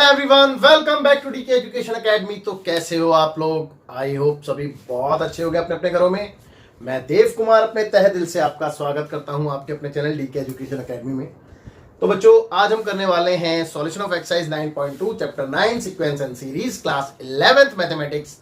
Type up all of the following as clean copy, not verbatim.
Everyone, welcome back to DK education academy. तो कैसे हो आप लोग? आई होप सभी बहुत अच्छे हो गए अपने अपने घरों में। मैं देव कुमार अपने तहे दिल से आपका स्वागत करता हूं आपके अपने चैनल डीके एजुकेशन एकेडमी में। तो बच्चों, आज हम करने वाले हैं solution of exercise 9.2 chapter 9 sequence and series class 11th mathematics.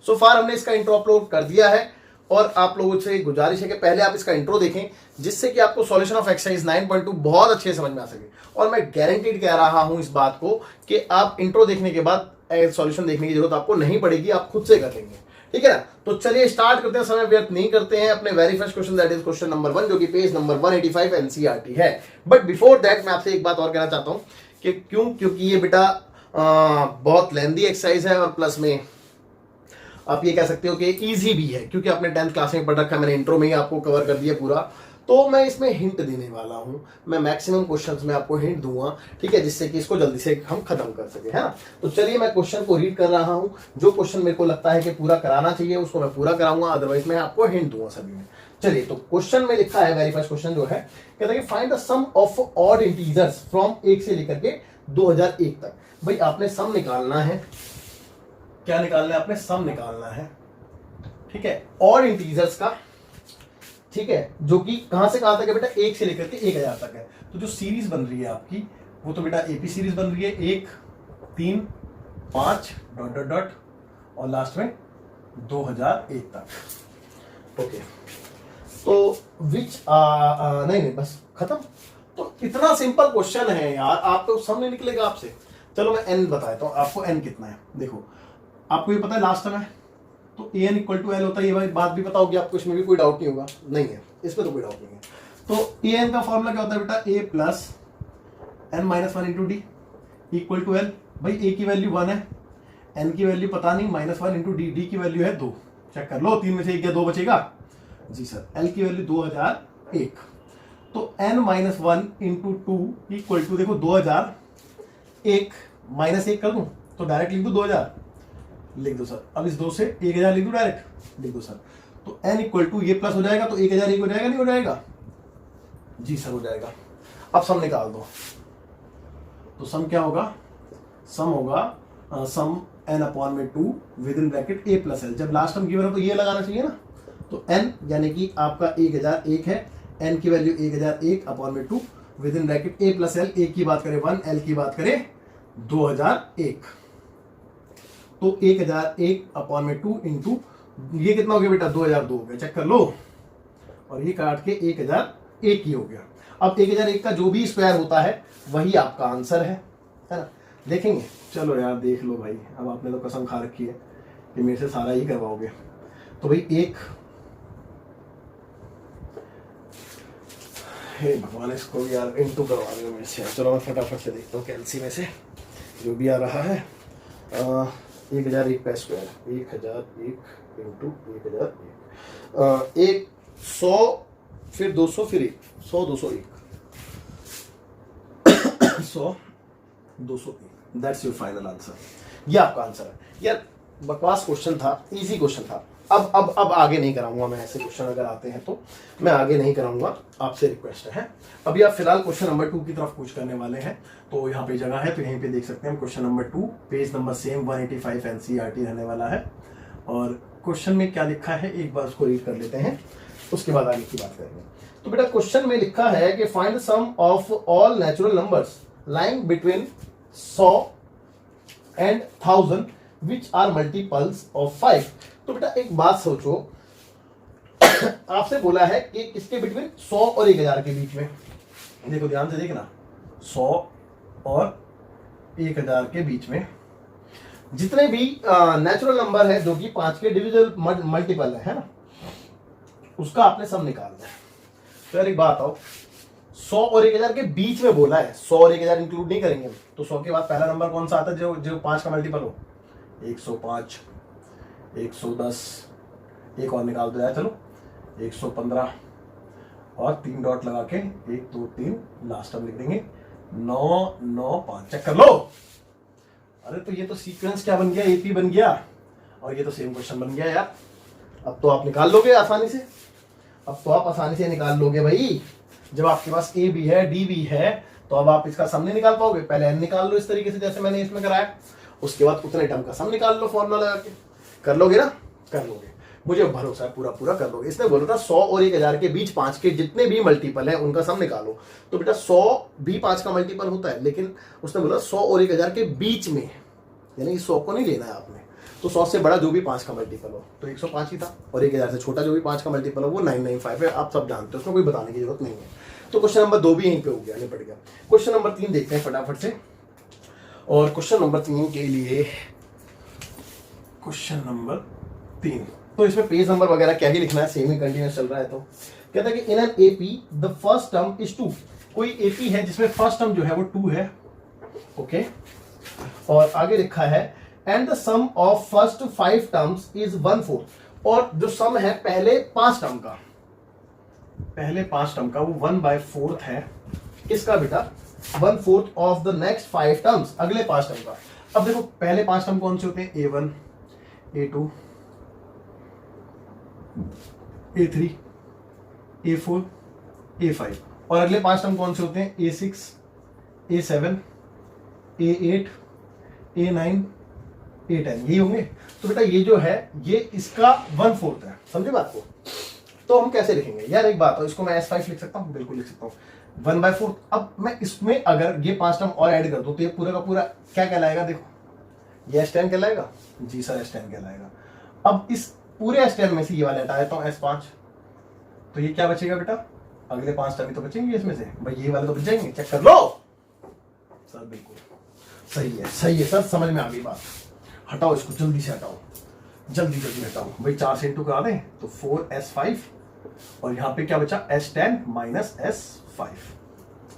So far हमने इसका इंट्रो अपलोड कर दिया है और आप लोगों से गुजारिश है कि पहले आप इसका इंट्रो देखें, जिससे कि आपको सॉल्यूशन ऑफ एक्सरसाइज 9.2 बहुत अच्छे से समझ में आ सके। और मैं गारंटीड कह रहा हूं इस बात को कि आप इंट्रो देखने के बाद सॉल्यूशन देखने की जरूरत आपको नहीं पड़ेगी, आप खुद से कर लेंगे। ठीक है ना? तो चलिए स्टार्ट करते हैं, समय व्यर्थ नहीं करते हैं। अपने very first question, that is question number 1, जो कि पेज नंबर 185 एनसीईआरटी है। बट बिफोर दैट मैं आपसे एक बात और कहना चाहता हूं कि क्योंकि ये बेटा बहुत लेंदी एक्सरसाइज है और प्लस में आप ये कह सकते हो कि इजी भी है, क्योंकि आपने 10th क्लास में पढ़ रखा है। मैंने इंट्रो में ही आपको कवर कर दिया पूरा। तो मैं इसमें हिंट देने वाला हूं। मैं मैक्सिमम क्वेश्चंस में आपको हिंट दूंगा, ठीक है, जिससे कि इसको जल्दी से हम खत्म कर सके, है ना? तो चलिए मैं क्वेश्चन को रीड कर रहा हूं। जो क्वेश्चन मेरे को लगता है कि पूरा कराना चाहिए उसको मैं पूरा कराऊंगा, अदरवाइज मैं आपको हिंट दूंगा सभी में। चलिए, तो क्वेश्चन में लिखा है, वेरी फर्स्ट क्वेश्चन जो है, कहता है कि find the sum of odd integers from 1 से लेकर के 2001 तक। भाई आपने सम निकालना है। क्या निकालना है? आपने सम निकालना है, ठीक है, ऑड इंटीजर्स का, ठीक है, जो कि कहां से कहां तक है बेटा? 1 से लेकर के 1000 तक है। तो जो सीरीज बन रही है आपकी, वो तो बेटा एपी सीरीज बन रही है, 1 3 5 डॉट डॉट डॉट और लास्ट में 2001 तक। ओके, तो विच नहीं बस खत्म। तो इतना सिंपल क्वेश्चन है यार, आप तो समझ निकलेगा आपसे। चलो मैं एन बताता हूं आपको। एन कितना है देखो, आपको ये पता है लास्ट टाइम है, तो A N equal to L होता है। ये बात भी पता होगी आपको, इसमें भी कोई डाउट नहीं होगा। नहीं है इसमें तो कोई डाउट नहीं है। तो ए एन का फॉर्मूला क्या होता है बेटा? A plus n minus 1 into d equal to l. भाई ए की वैल्यू 1 है, एन की वैल्यू पता नहीं, -1 इंटू डी, डी की वैल्यू है 2। चेक कर लो, 3 में से 1 या 2 बचेगा। जी सर। एल की वैल्यू 2001, तो n minus 1 into 2 equal to, देखो 2001 -1 कर दूं तो डायरेक्ट लिख दो 2000, लिख दो सर। अब इस 2 से 1000 लिख दो, डायरेक्ट लिख दो सर। तो n इक्वल टू, ये प्लस हो जाएगा तो 1000 1 हो जाएगा, नहीं हो जाएगा? जी सर हो जाएगा। अब सम निकाल दो। तो सम क्या होगा? सम होगा सम n अपॉन में 2 with in bracket a plus l। जब लास्ट टर्म गिवन है तो ये लगाना चाहिए ना। तो n यानी कि आपका 1001 है, n की वैल्यू 1001 अपॉन में 2 with in bracket a plus l। a की बात करें 1, l की बात करें 2001। तो 1001 अपॉन में 2 इंटू, ये कितना हो गया बेटा? 2002 हो गया। चेक कर लो, और ये काट के 1001 ही हो गया। अब 1001 का जो भी स्क्वायर होता है वही आपका आंसर है ना? देखेंगे। चलो यार देख लो भाई, अब आपने तो कसम खा रखी है कि मेरे से सारा ही करवाओगे। तो भाई एक, हे भगवान, इसको यार इंटू करवा रहे हो मेरे से। चलो मैं फटाफट से देखता हूँ कैलसी में से जो भी आ रहा है। 1001 का स्क्वायर, 1001 इंटू 1001, 100 फिर 200 फिर 1, 100 201 100 201। That's your final answer. ये आपका आंसर है। यार बकवास क्वेश्चन था, इजी क्वेश्चन था। अब आगे नहीं कराऊंगा मैं ऐसे क्वेश्चन, अगर आते हैं तो मैं आगे नहीं कराऊंगा, आपसे रिक्वेस्ट है। अभी आप फिलहाल क्वेश्चन नंबर 2 की तरफ कुछ करने वाले हैं। तो यहाँ पे जगह है, तो यहीं पे देख सकते हैं question number 2, page number same 185 NCERT रहने वाला है। और क्वेश्चन में क्या लिखा है एक बार उसको रीड कर लेते हैं, उसके बाद आगे की बात करेंगे। तो बेटा क्वेश्चन में लिखा है कि find sum of all natural numbers lying between 100 and 1000 which are multiples of 5। तो बेटा एक बात सोचो, आपसे बोला है कि इसके बिटवीन 100 और 1000 के बीच में, देखो ध्यान से देखना, 100 और 1000 के बीच में जितने भी नेचुरल नंबर है जो कि 5 के डिविजिबल मल्टीपल है ना, उसका आपने सम निकालना है। तो यार एक बात आओ, 100 और 1000 के बीच में बोला है, 100 और 1000 इंक्लूड नहीं करेंगे। तो 100 के बाद पहला नंबर कौन सा आता है जो 5 का मल्टीपल हो? 105, 110, एक और निकाल दो यार, चलो 115 और 3 डॉट लगा के 1 2 3 लास्ट टर्म लिख देंगे 9 9 5। चेक कर लो। अरे तो ये तो सीक्वेंस क्या बन गया? एपी बन गया, और ये तो सेम क्वेश्चन बन गया यार। अब तो आप निकाल लोगे आसानी से, अब तो आप आसानी से निकाल लोगे भाई। जब आपके पास ए भी है डी भी है तो तो अब आप इसका सम नहीं निकाल पाओगे, पहले n निकाल लो इस तरीके से जैसे मैंने इसमें कराया, उसके बाद उतने टर्म का सम निकाल लो फॉर्मूला लगा के। कर लोगे ना? कर लोगे, मुझे भरोसा है पूरा पूरा कर लोगे। इसने बोला था 100 और 1000 के बीच 5 के जितने भी मल्टीपल है उनका सम निकालो। तो बेटा 100 भी 5 का मल्टीपल होता है, लेकिन उसने बोला 100 और 1000 के बीच में, यानी 100 को नहीं लेना है आपने। तो 100 से बड़ा जो भी 5 का मल्टीपल हो तो 105 ही था, और 1000 से छोटा जो भी 5 का मल्टीपल हो वो 995 है। आप सब जानते हो, उसमें कोई बताने की जरूरत नहीं है। तो क्वेश्चन नंबर 2 भी यहीं पे हो गया, निपट गया। क्वेश्चन नंबर 3 देखते हैं फटाफट से। और क्वेश्चन नंबर 3 के लिए, क्वेश्चन नंबर 3, तो इसमें पेज नंबर वगैरह क्या ही लिखना है, सेम ही कंटिन्यूस चल रहा है। तो कहता है कि in an AP the first term is 2। कोई एपी है जिसमें फर्स्ट टर्म जो है वो 2 है, ओके। और आगे लिखा है and the sum of first 5 terms is 1/4। और जो सम है पहले 5 टर्म का, वो 1/4 है। किसका बेटा? 1/4 ऑफ द नेक्स्ट 5 टर्म्स, अगले 5 टर्म का। अब देखो पहले 5 टर्म कौन से होते हैं? A1, A2, A3, A4, A5। और अगले 5 टर्म कौन से होते हैं? A6, A7, A8, A9, A10, यही होंगे। तो बेटा ये जो है ये इसका 1/4 है, समझे बात को? तो हम कैसे लिखेंगे यार? एक बात, इसको मैं S5 लिख सकता हूँ, बिल्कुल लिख सकता हूँ, 1/4। अब मैं इसमें अगर ये 5 टर्म और ऐड कर दूं तो ये पूरा का पूरा क्या कहलाएगा? देखो ये S10 कहलाएगा जी सर, S10 कहलाएगा। अब इस पूरे S10 में से ये वाला हटा देता हूँ S5, तो ये क्या बचेगा बेटा? अगले 5 टर्म ही तो बचेंगे इसमें से, भाई ये वाले तो बच जाएंगे। चेक कर लो सर, बिल्कुल सही है, सही है सर, समझ में आ गई बात। हटाओ इसको, जल्दी से हटाओ, जल्दी जल्दी हटाओ भाई। 4 से इंटू करा दें तो 4S5, और यहाँ पे क्या बचा? S10 minus S5।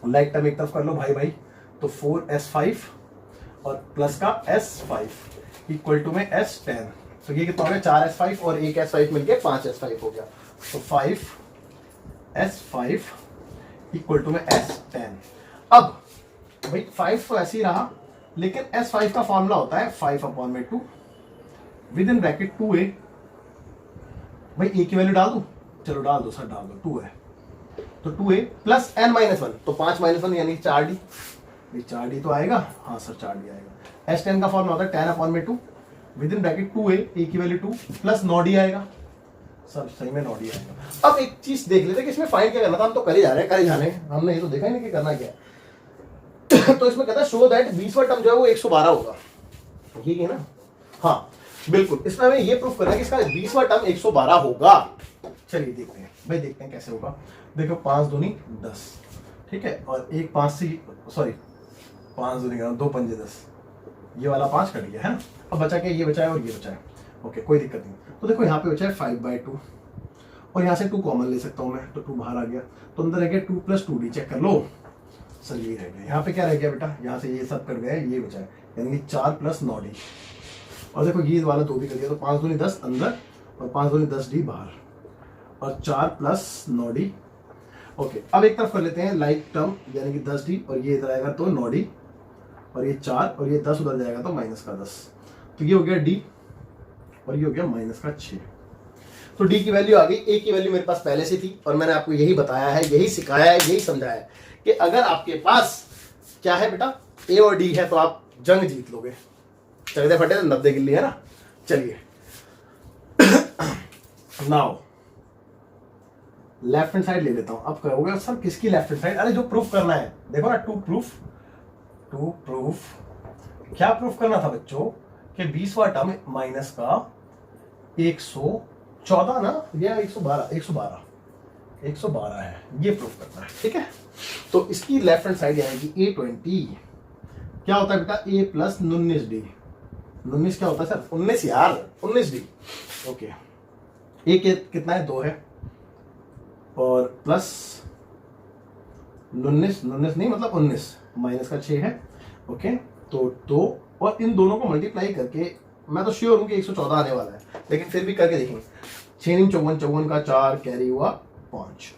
Like term एक तरफ कर लो भाई भाई, तो 4S5 और प्लस का S5 इक्वल टू में S10। तो ये कितना हो गया? 4S5 और 1S5 मिलके 5S5 हो गया। तो 5S5 इक्वल टू में S10। अब भाई 5 तो ऐसे ही रहा, लेकिन S5 का फॉर्मूला होता है 5/2 विद इन ब्रैकेट 2a। भाई a की वैल्यू डाल दो, चलो डाल दो सर, डाल दो, 2 है तो 2a प्लस n-1, तो 5 - 1 यानी 4d। 4d तो आएगा, हाँ सर 4d आएगा। S10 का फॉर्मूला होता है 10/2 with in bracket 2a, a की वैल्यू 2 प्लस 9d आएगा। सर सही में 9d आएगा। अब एक चीज देख लेते कि इसमें फाइंड क्या करना था, हम तो कर ही जा रहे हैं, कर ही जाने, हमने ये तो देखा ही नहीं कि करना क्या है। तो इसमें कहता है शो दैट 20वां टर्म जो है वो 112 होगा, ठीक है ना? हाँ बिल्कुल, इसमें हमें ये प्रूफ करना है कि इसका 20वां टर्म 112 होगा। चलिए देखते हैं भाई, देखते हैं कैसे होगा। देखो 5 दूनी 10, ठीक है, और एक 5 से, सॉरी 5 दूनी 2 पंजे 10, ये वाला 5 कट गया है ना। अब बचा क्या? ये बचा है और ये बचा है, ओके कोई दिक्कत नहीं। तो देखो यहाँ पे बचा है 5/2, और यहाँ से 2 कॉमन ले सकता हूँ मैं, तो 2 बाहर आ गया, तो अंदर रह गया 2 + 2d। चेक कर लो सर, ये रह गया। यहाँ पे क्या रह गया बेटा? यहाँ से ये सब कट गया, ये बचा है, यानी कि 4 + 9d। और देखो ये वाला 2 भी कर दिया, तो 5 दूनी 10 अंदर और 5 दूनी 10d बाहर, और 4 + 9d। ओके, अब एक तरफ कर लेते हैं लाइक टर्म, यानी कि 10d, और ये इधर आएगा तो 9d, और ये 4 और ये 10 उधर जाएगा तो -10। तो ये हो गया d, और ये हो गया -6। तो d की वैल्यू आ गई। a की वैल्यू मेरे पास पहले से थी, और मैंने आपको यही बताया है, यही सिखाया है, यही समझाया है कि अगर आपके पास क्या है बेटा, a और d है, तो आप जंग जीत लोगे। चलते फटे 90 गिल्ली है ना। चलिए नाउ लेफ्ट हैंड साइड ले लेता हूं। अब कहोगे सर किसकी लेफ्ट हैंड साइड? अरे जो प्रूफ करना है, देखो ना, टू प्रूफ क्या प्रूफ करना था बच्चों कि 20वां टर्म माइनस का 114 ना, या 112 है, ये प्रूफ करना है, ठीक है। तो इसकी लेफ्ट हैंड साइड यानी कि A20 क्या होता है बेटा? a + 19d। 19 क्या होता है सर? 19 यार, 19d। ओके, a कितना है? 2 है, और प्लस 19 नहीं मतलब 19 माइनस का 6 है, ओके। तो 2 और इन दोनों को मल्टीप्लाई करके, मैं तो श्योर हूं कि 114 आने वाला है, लेकिन फिर भी करके देखेंगे। 6 × 54, 54 का 4 कैरी हुआ 5,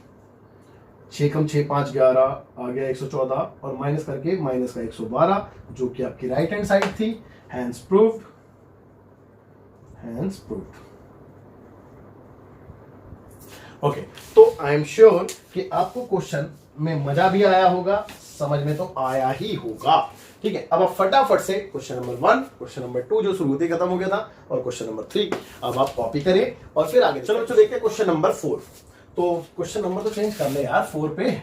6 × 6 = 5, 11 आ गया 114, और माइनस करके माइनस का 112, जो कि आपकी राइट हैंड साइड थी। Hence proved. ओके, तो आई एम श्योर कि आपको क्वेश्चन में मजा भी आया होगा, समझ में तो आया ही होगा। ठीक है, अब आप फटाफट से क्वेश्चन नंबर 1, क्वेश्चन नंबर 2 जो शुरू होते खत्म हो गया था, और क्वेश्चन नंबर 3 अब आप कॉपी करें और फिर आगे। चलो देखते हैं क्वेश्चन नंबर 4। तो क्वेश्चन नंबर तो चेंज कर ले यार, 4 पे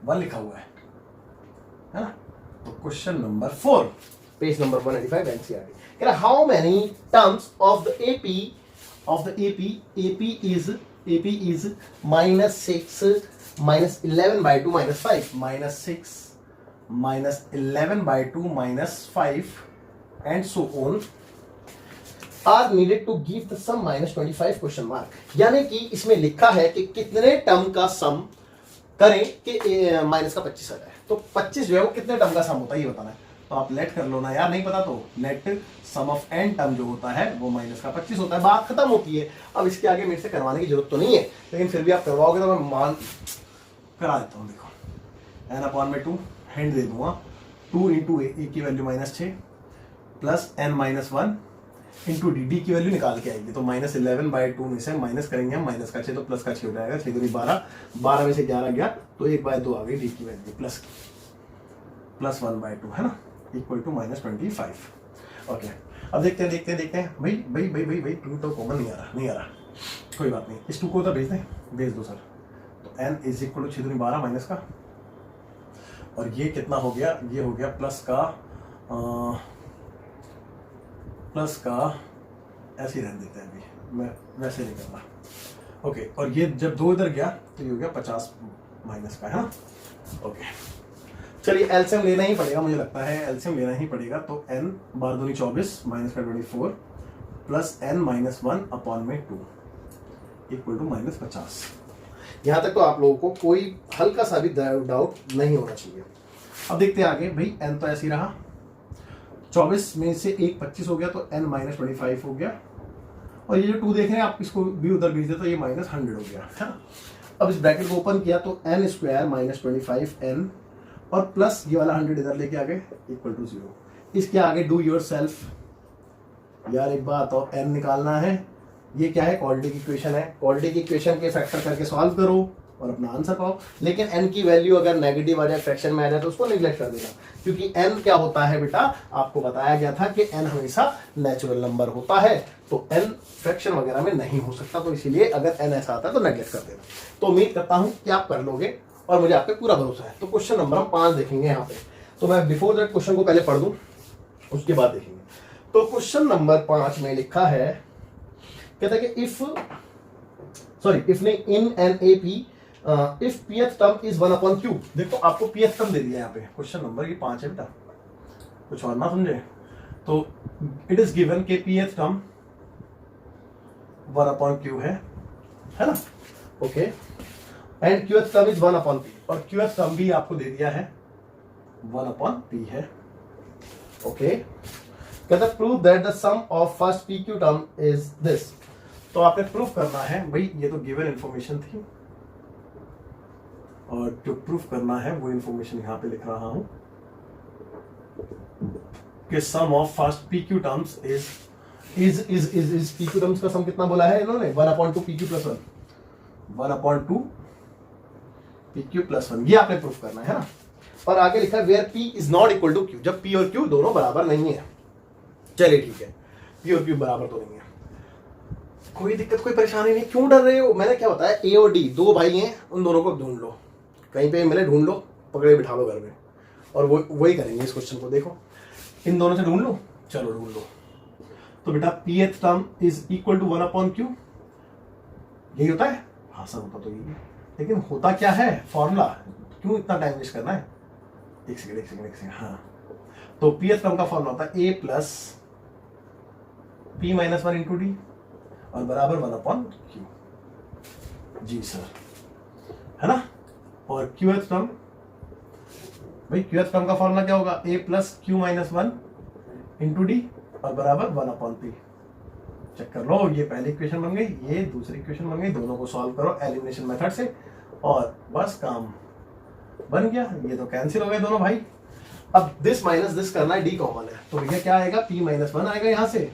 1 लिखा हुआ है ना। तो question number 4, page number 185 NCERT, कह रहा how many terms of the AP is -6 -11/2 -5 -6 -11/2 -5 and so on are needed to give the sum -25 question mark. यानी कि इसमें लिखा है कि कितने टर्म का सम करें कि माइनस का 25 आ जाए। तो 25 जो है वो कितने टर्म का सम होता है ये बताना है। तो आप लेट कर लो ना यार, नहीं पता तो net sum of n term जो होता है वो माइनस का 25 होता है, बात खत्म होती है। अब इसके आगे मेरे से करवाने की जरूरत तो नहीं है, लेकिन फिर भी आप करवाओगे तो मैं मान करा देता हूँ। देखो n/2 हैंड दे दूंगा, 2 इंटू ए की value -6 plus n-1 into D की वैल्यू निकाल के आएगी। तो -11/2 में से माइनस करेंगे हम, माइनस का 6 तो प्लस का 6 हो जाएगा, 6 दूनी 12, 12 में से 11 गया तो 1/2 आ गई डी की वैल्यू प्लस 1/2 है ना, इक्वल टू -25। ओके, अब देखते हैं भाई 2 तो कॉमन नहीं आ रहा, कोई बात नहीं, इस 2 को तो भेज दो सर। तो n इज इक्वल टू 6 दूनी 12 माइनस का, और ये कितना हो गया, ये हो गया प्लस का ऐसे ही रहने देते हैं, अभी मैं वैसे नहीं कर रहा। ओके, और ये जब 2 इधर गया तो ये हो गया 50 माइनस का, है ना। ओके, चलिए एलसीएम लेना ही पड़ेगा, मुझे लगता है एलसीएम लेना ही पड़ेगा। तो n 12 दूनी 24 माइनस का 24 प्लस n-1 अपॉन में 2 इक्वल टू -50। यहां तक तो आप लोगों को कोई हल्का सा भी डाउट नहीं होना चाहिए। अब देखते हैं आगे भाई, n तो ऐसे ही रहा, 24 में से 1 25 हो गया तो n-25 हो गया, और ये जो 2 देख रहे हैं आप इसको भी उधर भेज दे तो ये -100 हो गया, है ना। अब इस ब्रैकेट को ओपन किया तो n स्क्वायर -25n और प्लस ये वाला 100 इधर लेके आ गए इक्वल टू 0। इसके आगे डू योर सेल्फ यार, एक बात और n निकालना है। ये क्या है, क्वाड्रेटिक इक्वेशन है, क्वाड्रेटिक इक्वेशन के फैक्टर करके सॉल्व करो और अपना आंसर पाओ। लेकिन n की वैल्यू अगर नेगेटिव आ जाए, फ्रैक्शन में आ जाए तो उसको निगलेक्ट कर देना, क्योंकि n क्या होता है बेटा, आपको बताया गया था कि n हमेशा नेचुरल नंबर होता है, तो n फ्रैक्शन वगैरह में नहीं हो सकता। तो इसीलिए अगर n ऐसा आता है तो नेगलेक्ट कर देना। तो उम्मीद करता हूं कि आप कर लोगे और मुझे आप पे पूरा भरोसा है। तो क्वेश्चन नंबर हम 5 देखेंगे यहाँ पे। तो मैं बिफोर दैट क्वेश्चन को पहले पढ़ दूं, उसके बाद देखेंगे। तो क्वेश्चन नंबर 5 में लिखा है, कहता है कि if in an AP if pth term is 1/q। देखो आपको pth टर्म दे दिया यहाँ पे, क्वेश्चन नंबर ये 5 है बेटा, कुछ और ना समझे। तो इट इज गिवन के pth टर्म 1/q है ना। Okay, and qth term is 1/p, और qth टर्म भी आपको दे दिया है 1/p है। ओके, कहता है prove that the sum of first pq term is this. तो आपने प्रूफ करना है भाई, ये तो गिवन इंफॉर्मेशन थी, और जो प्रूफ करना है वो इंफॉर्मेशन यहां पे लिख रहा हूं कि sum of first pq terms is pq terms का सम कितना बोला है इन्होंने, 1/2 pq + 1, 1/2 pq + 1, ये आपने प्रूफ करना है ना। और आगे लिखा है where p is not equal to q, जब p और q दोनों बराबर नहीं है। चलिए ठीक है, p और q बराबर तो नहीं है, कोई दिक्कत कोई परेशानी नहीं। क्यों डर रहे हो, मैंने क्या बताया, a और d 2 भाई हैं, उन दोनों को ढूंढ लो, कहीं पे मिले ढूंढ लो, पकड़े बिठा लो घर में, और वही करेंगे इस क्वेश्चन को। देखो इन दोनों से ढूंढ लो, चलो ढूंढ लो। तो बेटा pth term is equal to 1/q, यही होता है, हाँ सर होता तो यही है, लेकिन होता क्या है फॉर्मूला, क्यों इतना टाइम वेस्ट करना है। एक सेकंड, हाँ। तो pth टर्म का फॉर्मूला होता है a plus p - 1 into D और बराबर 1/q। जी सर, है ना। और qth टर्म, भाई qth टर्म का फॉर्मूला क्या होगा, a plus q - 1 into D और बराबर 1/p। चेक कर लो, ये पहली इक्वेशन बन गई, ये दूसरी इक्वेशन बन गई, दोनों को सॉल्व करो एलिमिनेशन मेथड से और बस काम बन गया। ये तो कैंसिल हो गए दोनों भाई। अब दिस माइनस दिस करना है, डी कॉमन है, तो ये क्या आएगा, p - 1 आएगा यहाँ से,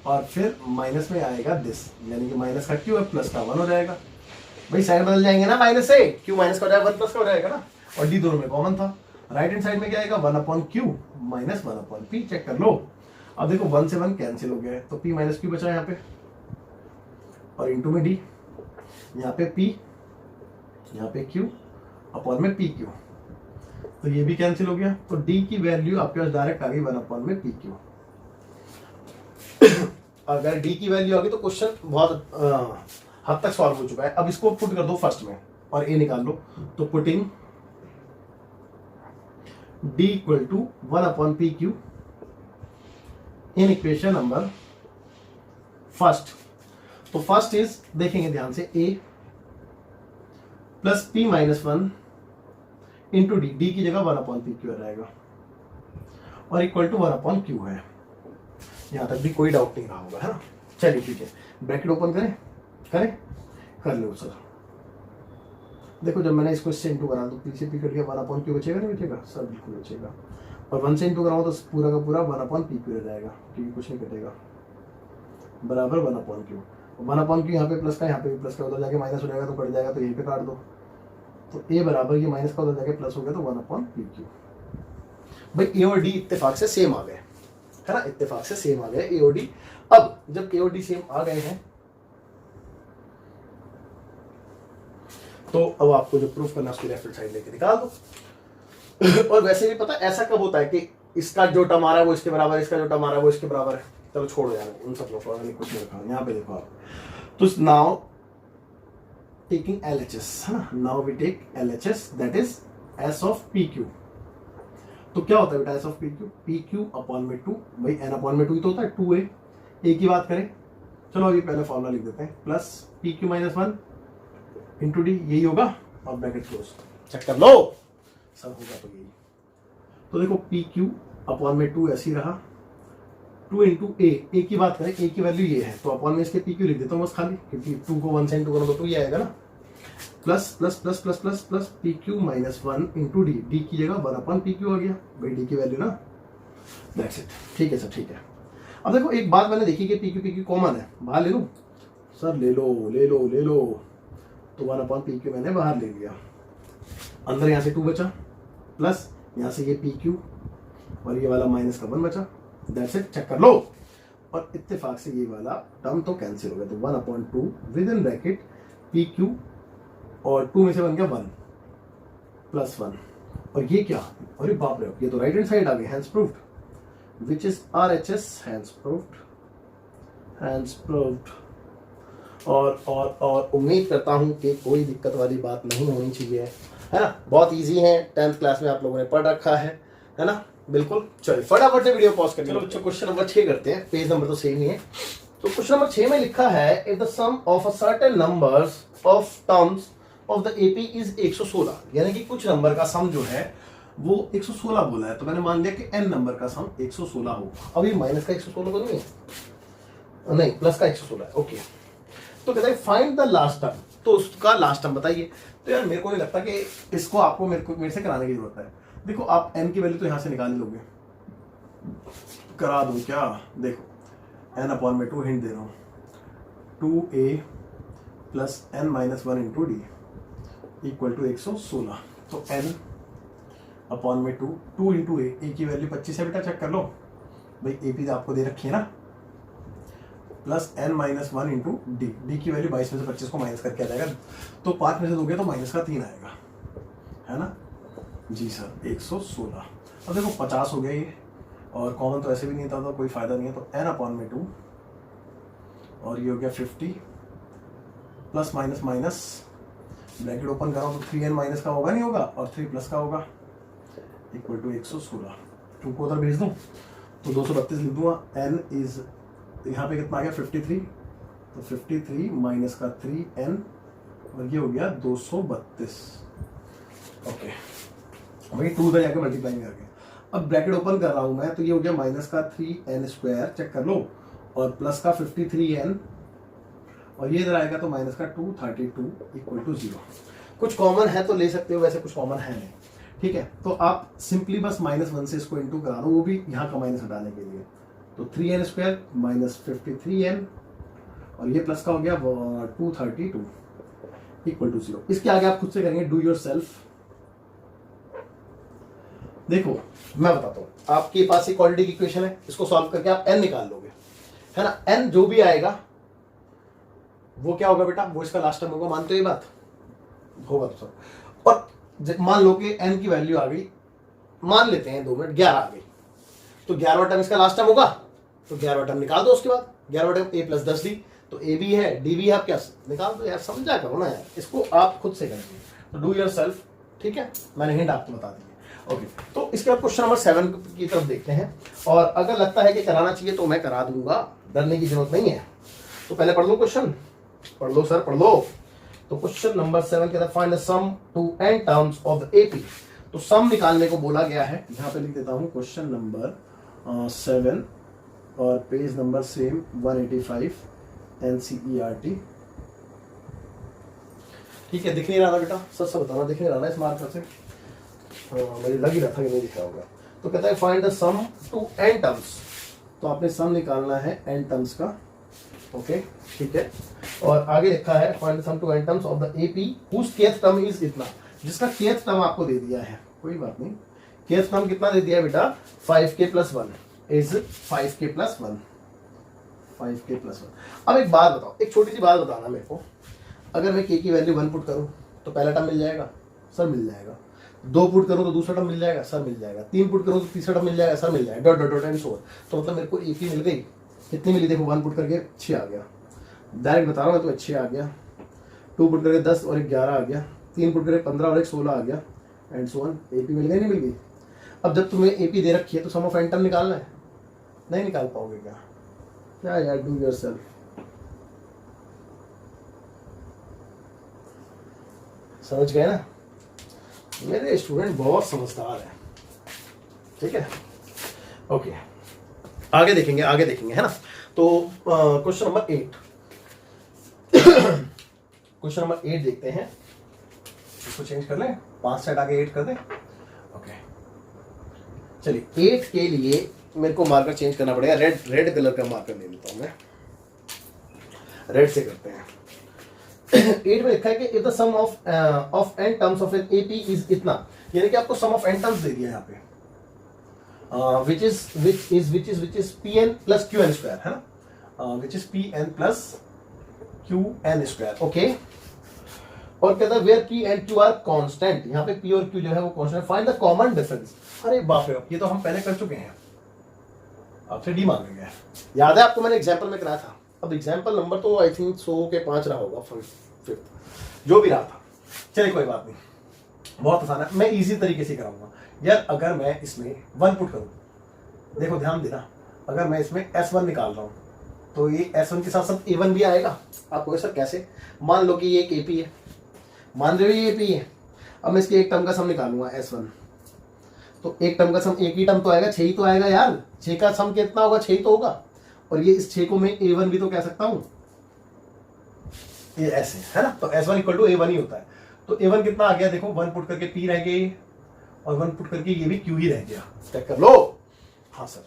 और फिर माइनस में आएगा दिस, यानी कि माइनस का q है प्लस का 1 हो जाएगा। भाई साइड बदल जाएंगे ना, माइनस से q माइनस का हो जाएगा, 1 प्लस का हो जाएगा ना। और डी दोनों में कॉमन था। राइट हैंड साइड में क्या आएगा 1/q माइनस 1/p। चेक कर लो। अब देखो 1 से 1 कैंसिल हो गया है, तो p माइनस q बचा यहाँ पे, और इंटू में d, यहाँ पे p, यहाँ पे q अपॉन में pq, तो ये भी कैंसिल हो गया। तो d की वैल्यू आपके पास डायरेक्ट आ गई 1/pq। अगर d की वैल्यू आ गई तो क्वेश्चन बहुत हद तक सॉल्व हो चुका है। अब इसको पुट कर दो फर्स्ट में और a निकाल लो, तो putting d equal to 1/pq in equation number first. तो फर्स्ट इज, देखेंगे ध्यान से, a plus p minus 1 into d, d की जगह 1/pq आ जाएगा, और इक्वल टू 1/q है। यहां तक भी कोई डाउट नहीं रहा होगा, है ना। चलिए ठीक है, ब्रैकेट ओपन करें, कर लो सर। देखो जब मैंने इसको इससे इंटू करा तो पीछे पी कट गया, 1/q बचेगा नहीं बचेगा, सब बिल्कुल बचेगा। और 1 से इंटू कराऊँ तो पूरा का पूरा 1/pq रह जाएगा, क्योंकि कुछ नहीं कटेगा, बराबर 1/q। 1/q यहाँ पे प्लस का, यहाँ पे भी प्लस का, उधर जाके माइनस हो जाएगा तो कट जाएगा, तो यहीं पे काट दो। तो a बराबर, ये माइनस का उधर जाके प्लस हो गया, तो 1/pq। भाई a और d इत्तेफाक से सेम आ गए, है ना, इत्तेफाक से सेम आ गए a और d। अब जब a और d सेम आ गए हैं, तो अब आपको जो प्रूफ करना है उसकी लेफ्ट साइड लेके निकाल दो। और वैसे भी पता ऐसा कब होता है कि इसका जो टर्म आ रहा है वो इसके बराबर है, इसका जो टर्म आ रहा है वो इसके बराबर है। चलो छोड़ो यार उन सब लोगों को, कुछ नहीं रखा। यहाँ पे देखो आप, तो नाउ टेकिंग LHS, है ना, now we take LHS, that is S of PQ। तो क्या होता है बेटा S ऑफ PQ अपॉन में 2, भाई n अपॉन में 2 ही तो होता है, 2a। a की बात करें, चलो अभी पहले फॉर्मूला लिख देते हैं, plus PQ minus 1 into D, यही होगा, और ब्रैकेट क्लोज। चेक कर लो, सब होगा तो यही। तो देखो PQ अपॉन में 2 ऐसी रहा, 2 इंटू ए की बात करें, a की वैल्यू ये है, तो अपॉन में इसके PQ लिख देता हूँ बस खाली, क्योंकि 2 को 1 से इंटू करो तो 2 ही आएगा ना। Plus plus plus plus plus plus PQ minus 1 into d, d की जगह 1/pq आ गया, भाई डी की वैल्यू ना, दैट्स इट। ठीक है सर, ठीक है। अब देखो एक बात मैंने देखी कि PQ कॉमन है, बाहर ले लूँ सर, ले लो ले लो ले लो, तो 1/pq मैंने बाहर ले लिया, अंदर यहाँ से 2 बचा, प्लस यहाँ से ये PQ और ये वाला माइनस का 1 बचा, दैट्स इट। चेक कर लो, और इत्तेफाक से ये वाला टर्म तो कैंसिल हो गया, तो 1/2 विद इन ब्रैकेट PQ, और 2 में से बन गया 1 प्लस 1, और ये क्या, अरे बाप रे, ये तो राइट हैंड साइड आ गई, hands proved, which is RHS, hands proved. और उम्मीद करता हूं कि कोई दिक्कत वाली बात नहीं होनी चाहिए, है ना। बहुत इजी है, 10th क्लास में आप लोगों ने पढ़ रखा है ना, बिल्कुल। चलिए फटाफट से वीडियो पॉज करिए। चलो बच्चों क्वेश्चन नंबर 6 करते हैं, पेज नंबर तो सेम ही है। तो क्वेश्चन नंबर 6 में लिखा है, if the sum of a certain numbers of terms of the AP is 116, यानी कि कुछ नंबर का सम जो है वो 116 बोला है, तो मैंने मान लिया कि n नंबर का सम 116 होगा। अब ये माइनस का 116 तो नहीं है, नहीं प्लस का 116 है, ओके। तो कहता है फाइंड द लास्ट टर्म, तो उसका लास्ट टर्म बताइए। तो यार मेरे को नहीं लगता कि इसको आपको मेरे से कराने की जरूरत है। देखो आप n की वैल्यू तो यहां से निकाल लोगे, करा दूं क्या, देखो n/2 हिंट दे रहा हूं, 2a plus n minus 1 into d equal to 116। तो n/2 2 इंटू a की वैल्यू 25 है बेटा, चेक कर लो भाई, AP तो आपको दे रखी है ना, plus n minus 1 into D की वैल्यू 22 में से 25 को माइनस करके आ जाएगा, तो 5 में से दोगे तो माइनस का 3 आएगा, है ना जी सर, 116। अब देखो 50 हो गया ये, और कॉमन तो ऐसे भी नहीं था, तो कोई फायदा नहीं है, तो n/2 और ये हो गया 50 plus minus minus, bracket open करो तो 3n माइनस का होगा नहीं होगा, और 3 प्लस का होगा, इक्वल टू 116। 2 को उधर भेज दूँ तो 232 लिख दूंगा, n इज यहाँ पे कितना आ गया 53, तो 53 माइनस का 3n, और ये हो गया 232, ओके भाई 2 उधर जाके मल्टीप्लाई में आ गया। अब ब्रैकेट ओपन कर रहा हूं मैं, तो ये हो गया माइनस का 3n², चेक कर लो, और प्लस का 53n, और ये इधर आएगा तो माइनस का 232 इक्वल टू 0। कुछ कॉमन है तो ले सकते हो, वैसे कुछ कॉमन है नहीं, ठीक है। तो आप सिंपली बस -1 से इसको इंटू करा दो, वो भी यहाँ का माइनस हटाने के लिए, तो 3n² माइनस 53n, और ये प्लस का हो गया 232 इक्वल टू 0। इसके आगे आप खुद से करेंगे, डू योर सेल्फ, देखो मैं बताता हूँ, आपके पास एक क्वाड्रेटिक इक्वेशन है, इसको सॉल्व करके आप n निकाल लोगे, है ना। n जो भी आएगा वो क्या होगा बेटा, वो इसका लास्ट टर्म होगा। मानते हो ये बात? होगा तो सर। और मान लो कि n की वैल्यू आ गई, मान लेते हैं 2 मिनट 11 आ गई, तो 11वां टर्म इसका लास्ट टर्म होगा, तो 11वां टर्म निकाल दो। उसके बाद 11वां टर्म a + 10d, तो a भी है d भी है, आप क्या निकाल दो यार, समझा करो ना यार, इसको आप खुद से करेंगे, तो डू योर सेल्फ। ठीक है, मैंने हिंट आपको बता दी। ओके, तो इसके बाद क्वेश्चन नंबर 7 की तरफ देखते हैं, और अगर लगता है कि कराना चाहिए तो मैं करा दूंगा, डरने की जरूरत नहीं है। तो पहले पढ़ लो क्वेश्चन, पढ़ लो सर पढ़ लो। तो क्वेश्चन नंबर 7 कहता है find the sum to n terms of the AP. तो सम निकालने को बोला गया है, यहाँ पे लिख देता हूँ क्वेश्चन नंबर 7 और पेज नंबर सेम 185 NCERT। ठीक है, दिख नहीं रहा था बेटा, सच बताना, दिख नहीं रहा ना इस मार्कर से? मुझे लग ही रहा था कि नहीं दिख रहा होगा। तो कहता है find the sum to n terms, तो आपने सम निकालना है n टर्म्स का। ओके ठीक है, और आगे लिखा है find the sum to n terms of the AP whose kth term is इतना, जिसका kth टर्म आपको दे दिया है, कोई बात नहीं। kth टर्म कितना दे दिया है बेटा, 5k + 1 इज 5k + 1, 5k + 1। अब एक बात बताओ, एक छोटी सी बात बताना मेरे को, अगर मैं k की वैल्यू 1 पुट करूं तो पहला टर्म मिल जाएगा? सर मिल जाएगा। 2 पुट करूं तो दूसरा टर्म मिल जाएगा? सर मिल जाएगा। 3 पुट करूं तो तीसरा टर्म मिल जाएगा? सर मिल जाएगा। Dot dot dot and so on. तो मतलब मेरे को एक ही मिल गई, कितनी मिली देखो, 1 पुट करके 6 आ गया, डायरेक्ट बता रहा हूँ मैं, तो 6 आ गया। 2 पुट करके 10 और 11 आ गया, 3 पुट करके 15 और 1 16 आ गया, एंड सो ऑन। एपी मिल गई नहीं मिल गई? अब जब तुम्हें एपी दे रखी है तो सम ऑफ n टर्म निकालना है, नहीं निकाल पाओगे क्या? क्या यार, डू योरसेल्फ। समझ गए ना, मेरे स्टूडेंट बहुत समझदार है। ठीक है, ओके आगे देखेंगे, आगे देखेंगे, है ना। तो क्वेश्चन नंबर 8 क्वेश्चन नंबर 8 देखते हैं, इसको चेंज कर लें, 5 से हटा के 8 कर दें। ओके चलिए, 8 के लिए मेरे को मार्कर चेंज करना पड़ेगा, रेड कलर का मार्कर ले लेता हूं मैं, रेड से करते हैं। 8 में लिखा है कि if the sum of n terms of an AP is इतना, यानी कि आपको सम ऑफ n टर्म्स दे दिया है यहाँ पे, which is pn plus qn square, है ना, which is pn plus qn square। Okay, और कहता है where p and q are constant, यहाँ पे p और q जो है वो constant। find the common difference। अरे बाप रे, ये तो हम पहले कर चुके हैं, आपसे डी मांगा गया है, याद है आपको, मैंने एग्जाम्पल में कराया था। अब एग्जाम्पल नंबर तो आई थिंक 100 के 5 रहा होगा, 5th जो भी रहा था, चलिए कोई बात नहीं, बहुत आसान है, मैं इजी तरीके से कराऊंगा यार। अगर मैं इसमें 1 पुट करूं, देखो ध्यान देना, अगर मैं इसमें S1 निकाल रहा हूं तो ये S1 के साथ साथ A1 भी आएगा। आप कहोगे सर कैसे? मान लो कि ये एक AP है, मान रहे हो ये AP है, अब मैं इसके एक टर्म का सम निकालूंगा S1, तो एक टर्म का सम, एक ही टर्म तो आएगा, 6 ही तो आएगा यार, 6 का सम कितना होगा, 6 ही तो होगा। और ये इस 6 को मैं A1 भी तो कह सकता हूं, ये ऐसे है ना, तो S1 = A1 ही होता है। तो A1 कितना आ गया देखो, 1 पुट करके P रह गए, और 1 पुट करके ये भी Q ही रह गया, चेक कर लो। हाँ सर,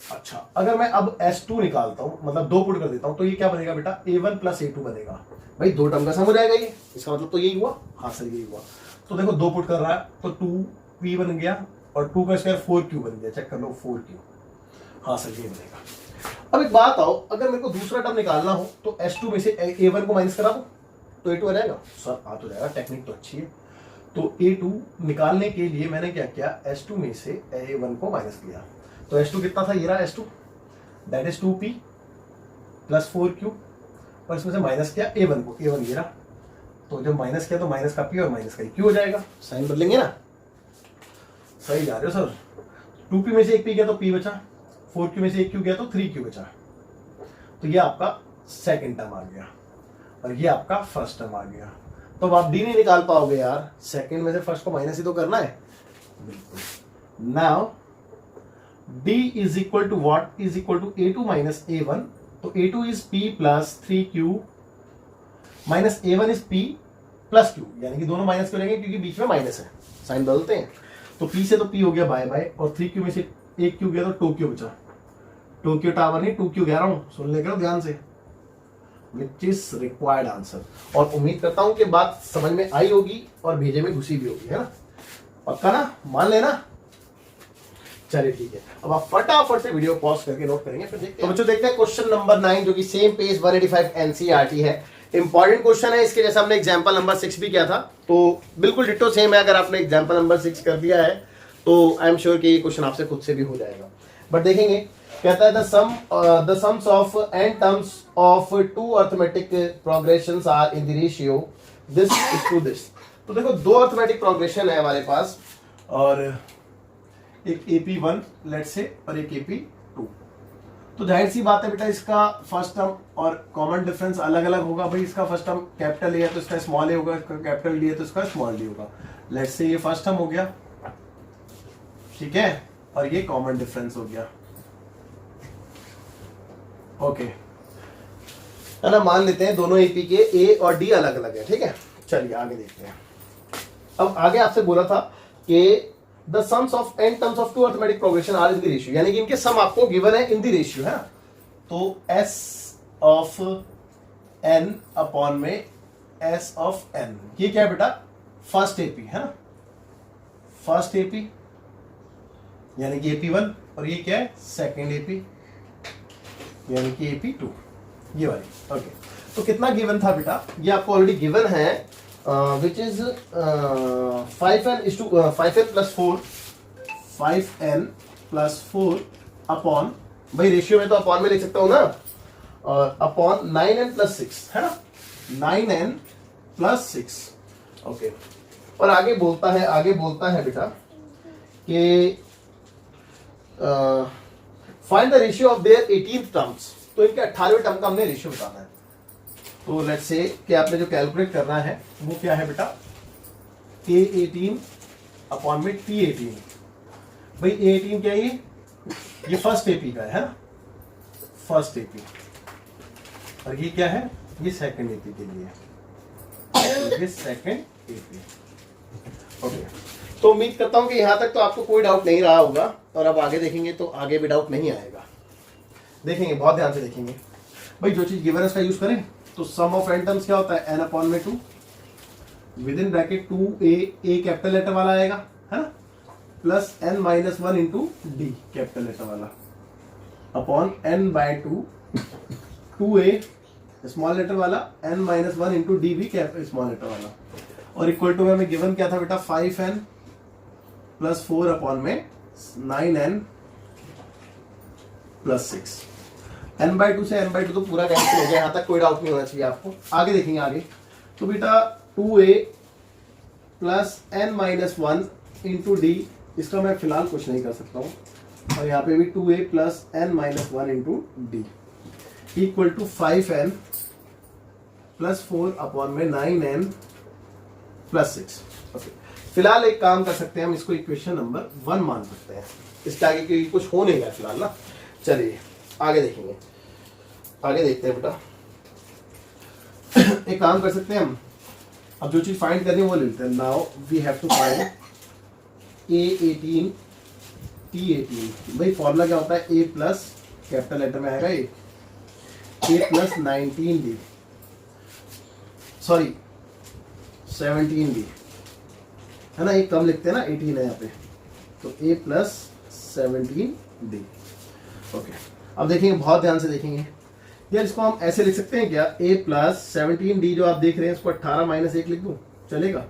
अच्छा अगर मैं अब S2 निकालता हूं, मतलब 2 पुट कर देता हूं, तो ये क्या बनेगा बेटा, A1 + A2 बनेगा। भाई 2 टर्म का सम हो जाएगा ये, इसका मतलब तो यही हुआ। हाँ सर यही हुआ। तो देखो 2 पुट कर रहा है तो 2P बन गया, और 2 का स्क्वायर 4Q बन गया, चेक कर लो 4Q। हाँ सर ये बनेगा। अब एक बात आओ, अगर मेरे को दूसरा टर्म निकालना हो तो S2 में से A1 को माइनस करा दो तो A2 आ जाएगा। सर आ तो जाएगा, टेक्निक तो अच्छी है। तो A2 निकालने के लिए मैंने क्या किया, S2 में से A1 को माइनस किया, तो S2 कितना था, ये रहा S2, that is 2P + 4Q, और इसमें से माइनस किया A1 को, A1 ये रहा। तो जब माइनस किया तो माइनस का P और माइनस का Q हो जाएगा, साइन बदलेंगे ना। सही जा रहे हो सर। 2P में से एक P गया तो P बचा, 4Q में से एक Q गया तो 3Q बचा। तो ये आपका सेकंड टर्म आ गया, और ये आपका फर्स्ट टर्म आ गया। तो अब आप डी नहीं निकाल पाओगे यार, सेकंड में से फर्स्ट को माइनस ही तो करना है। बिल्कुल। Now d is equal to what, is equal to A2 - A1। तो A2 इज P + 3Q minus A1 is P + Q, यानी कि दोनों माइनस करेंगे क्योंकि बीच में माइनस है, साइन बदलते हैं। तो P से तो P हो गया बाय बाय, और 3Q में से एक Q गया तो 2Q बचा। 2Q टावर नहीं, 2Q कह रहा हूं, सुन लेकर ध्यान से, विच इज रिक्वायर्ड आंसर। और उम्मीद करता हूं कि बात समझ में आई होगी और भेजे में घुसी भी होगी, है ना, पक्का ना, मान लेना। चलिए ठीक है, अब आप फटाफट से वीडियो पॉज करके नोट करेंगे, फिर देखते हैं। तो बच्चों देखते हैं क्वेश्चन नंबर 9 जो कि सेम पेज 185 एनसीईआरटी है। इंपॉर्टेंट क्वेश्चन है, इसके जैसा हमने एग्जांपल नंबर 6 भी किया था, तो बिल्कुल डिट्टो सेम है। अगर आपने एग्जांपल नंबर 6 कर दिया है तो आई एम श्योर कि ये क्वेश्चन आपसे खुद से भी हो जाएगा। बट देखेंगे, कहता है the sums of n terms of two arithmetic progressions are in the ratio this is to this. तो देखो दो अर्थमेटिक प्रोग्रेशन है हमारे पास, और एक AP1 लेट से और एक AP2। तो जाहिर सी बात है बेटा, इसका फर्स्ट टर्म और कॉमन डिफरेंस अलग अलग होगा। भाई इसका फर्स्ट टर्म कैपिटल ए है तो इसका स्मॉल ए होगा, इसका कैपिटल डी है तो इसका स्मॉल डी होगा। लेट से ये फर्स्ट टर्म हो गया, ठीक है, और ये कॉमन डिफरेंस हो गया। ओके है ना, मान लेते हैं दोनों एपी के ए और डी अलग अलग है, ठीक है। चलिए आगे देखते हैं। अब आगे आपसे बोला था कि the sums of n terms of two arithmetic progression are in the ratio, यानी कि इनके सम आपको गिवन है इन द रेशियो, है ना। तो s ऑफ n अपॉन में s ऑफ n, ये क्या है बेटा, फर्स्ट एपी है ना, फर्स्ट एपी यानी कि AP1, और ये क्या है, सेकेंड एपी यानी कि AP2, ये वाली। ओके, तो कितना गिवन था बेटा, ये आपको ऑलरेडी गिवन है, which is 5n plus 4, 5n plus 4 upon, भाई रेशियो में तो अपॉन में लिख सकता हूं ना, और अपॉन 9n प्लस 6, है ना, 9n प्लस 6। ओके, और आगे बोलता है बेटा कि find the ratio of their 18th terms. तो इनके 18वें टर्म का हमने रेशियो बताना है। तो लेट्स से कि आपने जो कैलकुलेट करना है वो क्या है बेटा, A18 अपॉन में T18। भाई A18 क्या है, ये फर्स्ट एपी का है ना, फर्स्ट एपी, और ये क्या है, ये सेकंड एपी के लिए, ये सेकंड एपी। ओके, तो उम्मीद करता हूं कि यहां तक तो आपको कोई डाउट नहीं रहा होगा, और अब आगे देखेंगे तो आगे भी डाउट नहीं आएगा। देखेंगे, बहुत ध्यान से देखेंगे। भाई जो चीज गिवन है उसका यूज करें। तो सम ऑफ n टर्म्स क्या होता है, n अपॉन में 2 with in bracket 2a, a capital letter वाला आएगा, है ना, plus n minus 1 into d capital letter वाला, upon n by 2, 2a small letter वाला, n माइनस 1 इंटू डी भी स्मॉल लेटर वाला, और इक्वल टू में हमें गिवन क्या था बेटा, 5n प्लस 4 अपॉन में 9n प्लस 6। n बाई 2 से n बाई 2 तो पूरा कैंसिल हो गया, यहां तक कोई डाउट नहीं होना चाहिए आपको। आगे देखेंगे आगे, तो बेटा 2a plus n minus 1 into D, इसका मैं फिलहाल कुछ नहीं कर सकता हूँ, और यहाँ पे भी 2a plus n minus 1 into d equal to 5n plus 4 upon में 9n प्लस 6। ओके, फिलहाल एक काम कर सकते हैं, हम इसको इक्वेशन नंबर 1 मान सकते हैं, इसके आगे क्योंकि कुछ हो नहीं गया फिलहाल ना। चलिए आगे देखेंगे, आगे देखते हैं बेटा। एक काम कर सकते हैं हम, अब जो चीज फाइंड करनी है वो ले लेते हैं। Now we have to find A18 T18। भाई फॉर्मूला क्या होता है, A प्लस कैपिटल लेटर में आएगा A plus 19D, sorry 17D, है ना, एक कम लिखते हैं ना, 18 है यहाँ पे, तो A प्लस 17D। ओके, अब देखेंगे, बहुत ध्यान से देखेंगे यार, इसको हम ऐसे लिख सकते हैं क्या, A प्लस 17D जो आप देख रहे हैं इसको 18 माइनस 1 लिख दूं, चलेगा?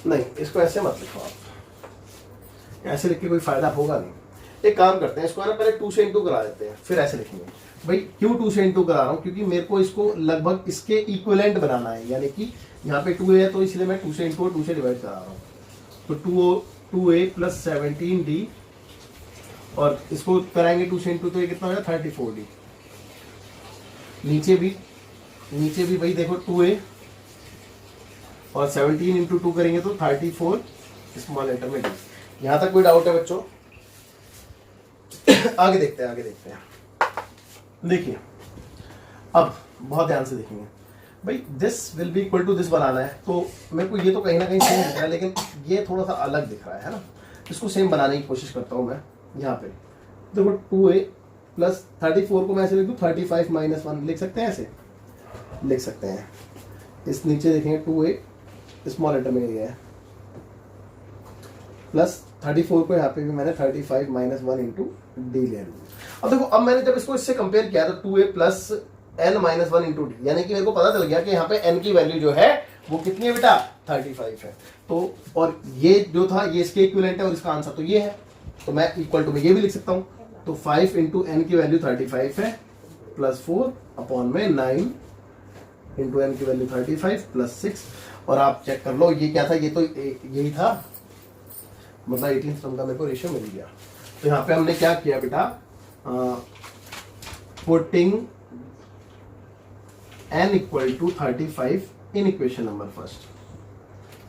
नहीं, इसको ऐसे मत लिखो आप, ऐसे लिख के कोई फायदा होगा नहीं। एक काम करते हैं, इसको ना पहले 2 से इंटू करा देते हैं, फिर ऐसे लिखेंगे। भाई क्यों 2 से इंटू करा रहा हूँ, क्योंकि मेरे को इसको लगभग इसके इक्विवेलेंट बनाना है, यानी कि यहाँ पे 2a है तो इसलिए मैं 2 से इंटू और 2 से डिवाइड करा रहा हूँ। तो 2a प्लस 17D, और इसको कराएंगे 2 से इंटू तो ये कितना हो जाएगा, 34D। नीचे भी भाई देखो 2a और 17 इंटू 2 करेंगे तो 34 स्मॉल लेटर में डी। यहां तक कोई डाउट है बच्चों? आगे देखते हैं। देखिए अब बहुत ध्यान से देखेंगे भाई, this will be equal to this बनाना है, तो मेरे को ये तो कहीं ना कहीं सेम दिख रहा है, लेकिन ये थोड़ा सा अलग दिख रहा है ना, इसको सेम बनाने की कोशिश करता हूं मैं। यहाँ पे देखो 2a प्लस 34 को मैं ऐसे लिख दूँ, 35 माइनस 1 लिख सकते हैं, ऐसे लिख सकते हैं। इस नीचे देखेंगे 2a स्मॉल लेटर में गया है, प्लस 34 को यहाँ पे भी मैंने 35 माइनस 1 इंटू डी ले लूँ। अब देखो, अब मैंने जब इसको इससे कंपेयर किया तो 2a plus n minus 1 into D, यानी कि मेरे को पता चल गया कि यहाँ पे n की वैल्यू जो है वो कितनी है बेटा, 35 है। तो और ये जो था ये इसके इक्विवेलेंट है और इसका आंसर तो ये है, तो मैं इक्वल टू में ये भी लिख सकता हूँ। तो 5 इंटू एन की वैल्यू 35 है प्लस 4 अपॉन में 9 इंटू एन की वैल्यू 35 प्लस 6। और आप चेक कर लो ये क्या था, ये तो यही था, मतलब 18 टर्म का मेरे को रेशियो मिल गया। तो यहाँ पे हमने क्या किया बेटा, putting n equal to 35 in equation number first.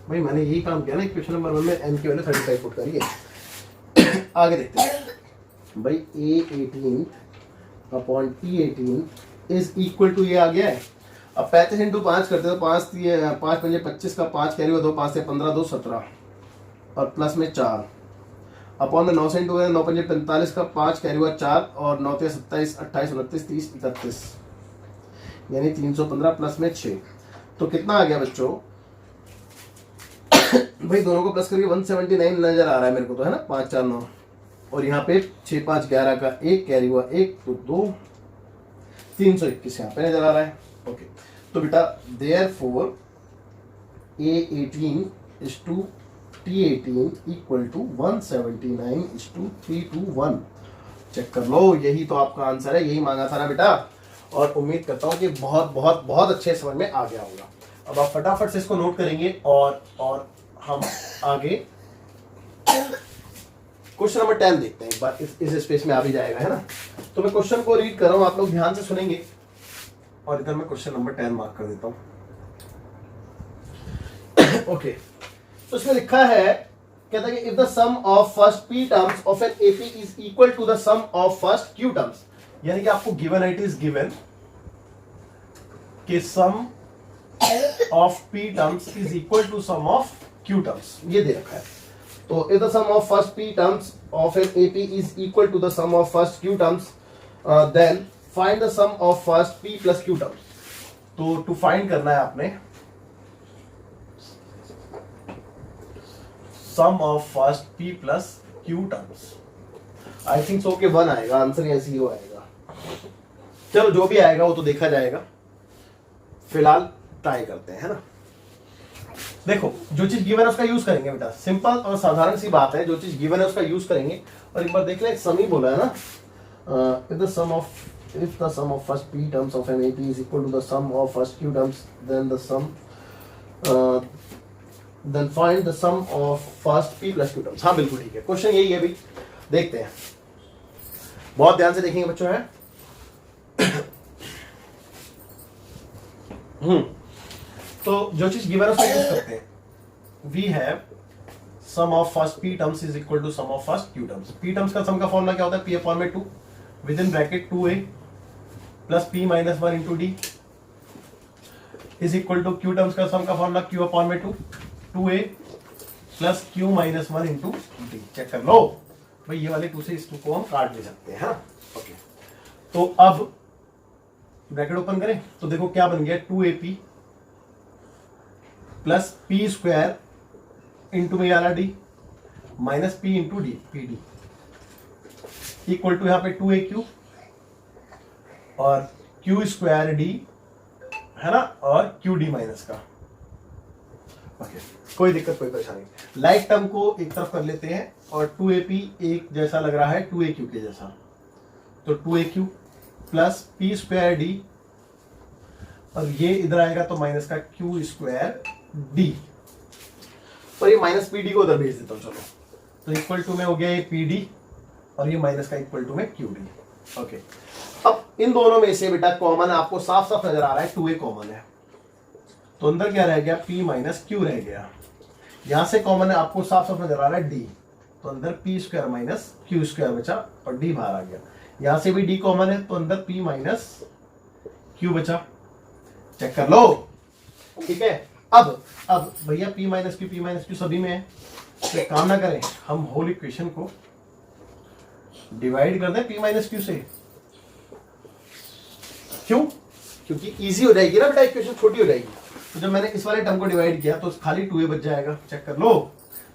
भाई मैंने यही काम किया ना, इक्वेशन नंबर 1 में n की वैल्यू 35 पुट करिए। आगे देखते हैं भाई, A18 upon T18 is equal to, ये आ गया है। अब 35 इंटू 5 करते हो, 5 पंजे 25 का 5 कैरी हुआ 2, 5 से 15 2 17 और प्लस में 4 अपॉन में 9 से इंटू 9 पंजे 45 का 5 कैरी हुआ 4 और 9 से 27 28 29 30 31 यानी 315 प्लस में 6। तो कितना आ गया बच्चों भाई, दोनों को प्लस करके 179 नजर आ रहा है मेरे को तो, है ना, 5 4 9 और यहाँ पे 6 5 11 का 1 कैरी हुआ 1 तो 2 321 यहाँ पे नजर आ रहा है। ओके, तो बेटा therefore A18 is to T18 equal to 179 is to 321। चेक कर लो, यही तो आपका आंसर है, यही मांगा था ना बेटा। और उम्मीद करता हूँ कि बहुत बहुत बहुत अच्छे समझ में आ गया होगा। अब आप फटाफट से इसको नोट करेंगे और हम आगे क्वेश्चन नंबर 10 देखते हैं एक बार, इस स्पेस में आ भी जाएगा, है ना। तो मैं क्वेश्चन को रीड कर रहा हूं, आप लोग ध्यान से सुनेंगे और इधर मैं क्वेश्चन नंबर 10 मार्क कर देता हूं। ओके, तो इसमें लिखा है, कहता है कि if the sum of first p terms of an AP is equal to the sum of first q terms, यानी कि आपको गिवन इट इज गिवन कि sum of p terms is equal to sum of q terms, ये दे रखा है। तो if the sum of first p terms of an AP is equal to the sum of first q terms, then find the sum of first p plus q terms। तो to find करना है आपने sum of first p plus q terms। I think so कि 1 आएगा, answer ऐसे ही हो आएगा। चलो जो भी आएगा वो तो देखा जाएगा, फिलहाल ट्राई करते हैं, है ना। देखो, जो चीज गिवन है उसका यूज करेंगे बेटा, सिंपल और साधारण सी बात है, जो चीज गिवन है उसका यूज करेंगे। और एक बार देख ले, सम ही बोला है ना, if the sum of first p terms of an AP is equal to the sum of first q terms, then find the sum of first p plus q terms। हाँ बिल्कुल ठीक है, क्वेश्चन यही है भाई, देखते हैं, बहुत ध्यान से देखेंगे बच्चों, है। तो जो चीज गिवन है उसका यूज करते हैं। We have sum of first p terms is equal to sum of first q terms. p terms का सम का फॉर्मूला क्या होता है, p अपॉन में 2 with in bracket 2a plus p minus 1 into d is equal to q terms का sum का formula q upon में 2a plus q minus 1 into d। Check कर लो भाई, ये वाले 2 से इस 2 को हम काट ले सकते हैं। ओके, तो अब ब्रैकेट ओपन करें तो देखो क्या बन गया, 2AP plus P square into में आना d minus p into d, p d equal to यहाँ पे 2AQ और Q स्क्वायर डी, है ना, और QD माइनस का। ओके, कोई दिक्कत कोई परेशानी। लाइक टर्म को एक तरफ कर लेते हैं और 2AP एक जैसा लग रहा है 2AQ के जैसा, तो 2AQ plus P square D और ये इधर आएगा तो माइनस का Q स्क्वायर डी और ये माइनस पी डी को उधर भेज देता हूं। चलो, तो इक्वल टू में हो गया ये पी डी और ये माइनस का इक्वल टू में क्यू डी। ओके, अब इन दोनों में से बेटा कॉमन आपको साफ साफ नजर आ रहा है, 2a कॉमन है, तो अंदर क्या रह गया, p माइनस क्यू रह गया। यहां से कॉमन है, आपको साफ साफ नजर आ रहा है d, तो अंदर p square minus Q square बचा और d बाहर आ गया। यहां से भी d कॉमन है, तो अंदर p माइनस क्यू बचा। चेक कर लो, ठीक है। अब भैया p माइनस क्यू सभी में है, तो एक काम ना करें, हम होल इक्वेशन को डिवाइड कर दें p माइनस क्यू से। क्यों? क्योंकि इजी हो जाएगी ना बेटा, इक्वेशन छोटी हो जाएगी। तो जब मैंने इस वाले टर्म को डिवाइड किया तो खाली 2a बच जाएगा। चेक कर लो,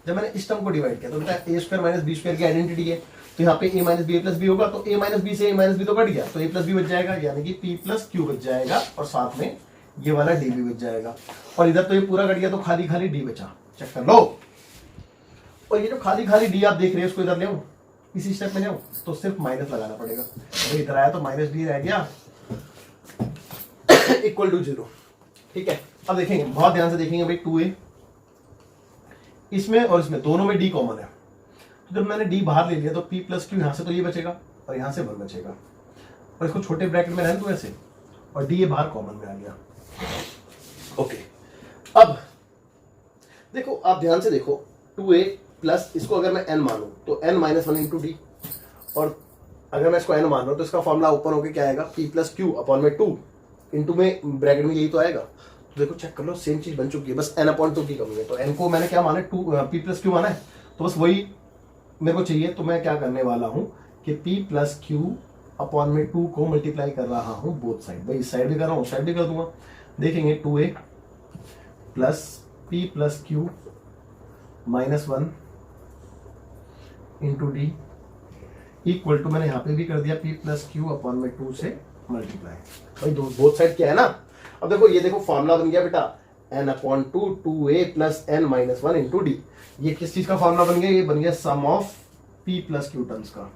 जब मैंने इस टर्म को डिवाइड किया तो बेटा ए स्क्वायर माइनस बी स्क्वायर की आइडेंटिटी है, तो यहाँ पे ए माइनस बी ए प्लस बी होगा, तो ए माइनस बी से ए माइनस बी तो कट गया, तो ए प्लस बी बच जाएगा, यानी कि पी प्लस क्यू बच जाएगा, और साथ में ये वाला डी भी बच जाएगा। और इधर तो ये पूरा कट गया, तो खाली खाली डी बचा, चेक कर लो। और ये जो खाली खाली डी आप देख रहे हैं उसको इधर ले आओ, इसी स्टेप में ले आओ, तो सिर्फ माइनस लगाना पड़ेगा। अभी इधर आया तो माइनस डी रह गया इक्वल टू 0। ठीक है, अब देखेंगे, बहुत ध्यान से देखेंगे भाई, 2a इसमें और इसमें दोनों में d कॉमन है, तो जब मैंने d बाहर ले लिया तो p प्लस क्यू यहां से तो ये बचेगा और यहां से 1 बचेगा, और इसको छोटे ब्रैकेट में रहने दो ऐसे, और d ये बाहर कॉमन में आ गया। ओके, अब देखो, आप ध्यान से देखो, 2a प्लस इसको अगर मैं n मानूं तो n माइनस 1 इंटू डी, और अगर मैं इसको n मान रहा हूं तो इसका फॉर्मूला ओपन होकर क्या आएगा, p प्लस क्यू अपॉन में 2 इंटू में ब्रैकेट में यही तो आएगा। तो देखो चेक कर लो, सेम चीज बन चुकी है, बस n अपॉन 2 की कमी है। तो n को मैंने क्या माना है, 2 p प्लस क्यू माना है, तो बस वही मेरे को चाहिए। तो मैं क्या करने वाला हूं कि p प्लस क्यू अपॉन में 2 को मल्टीप्लाई कर रहा हूं बोथ साइड, भाई इस साइड भी कर रहा हूं, साइड भी कर दूंगा। देखेंगे 2a plus p plus Q minus 1 into d equal to, मैंने यहाँ पे भी कर दिया p प्लस क्यू अपॉन में 2 से मल्टीप्लाई। भाई बोथ साइड क्या है ना। अब देखो, ये देखो फॉर्मूला बन गया बेटा, n upon 2 2a plus n minus 1 into D. ये किस चीज का फॉर्मूला बन गया, ये बन गया sum of p plus q terms का।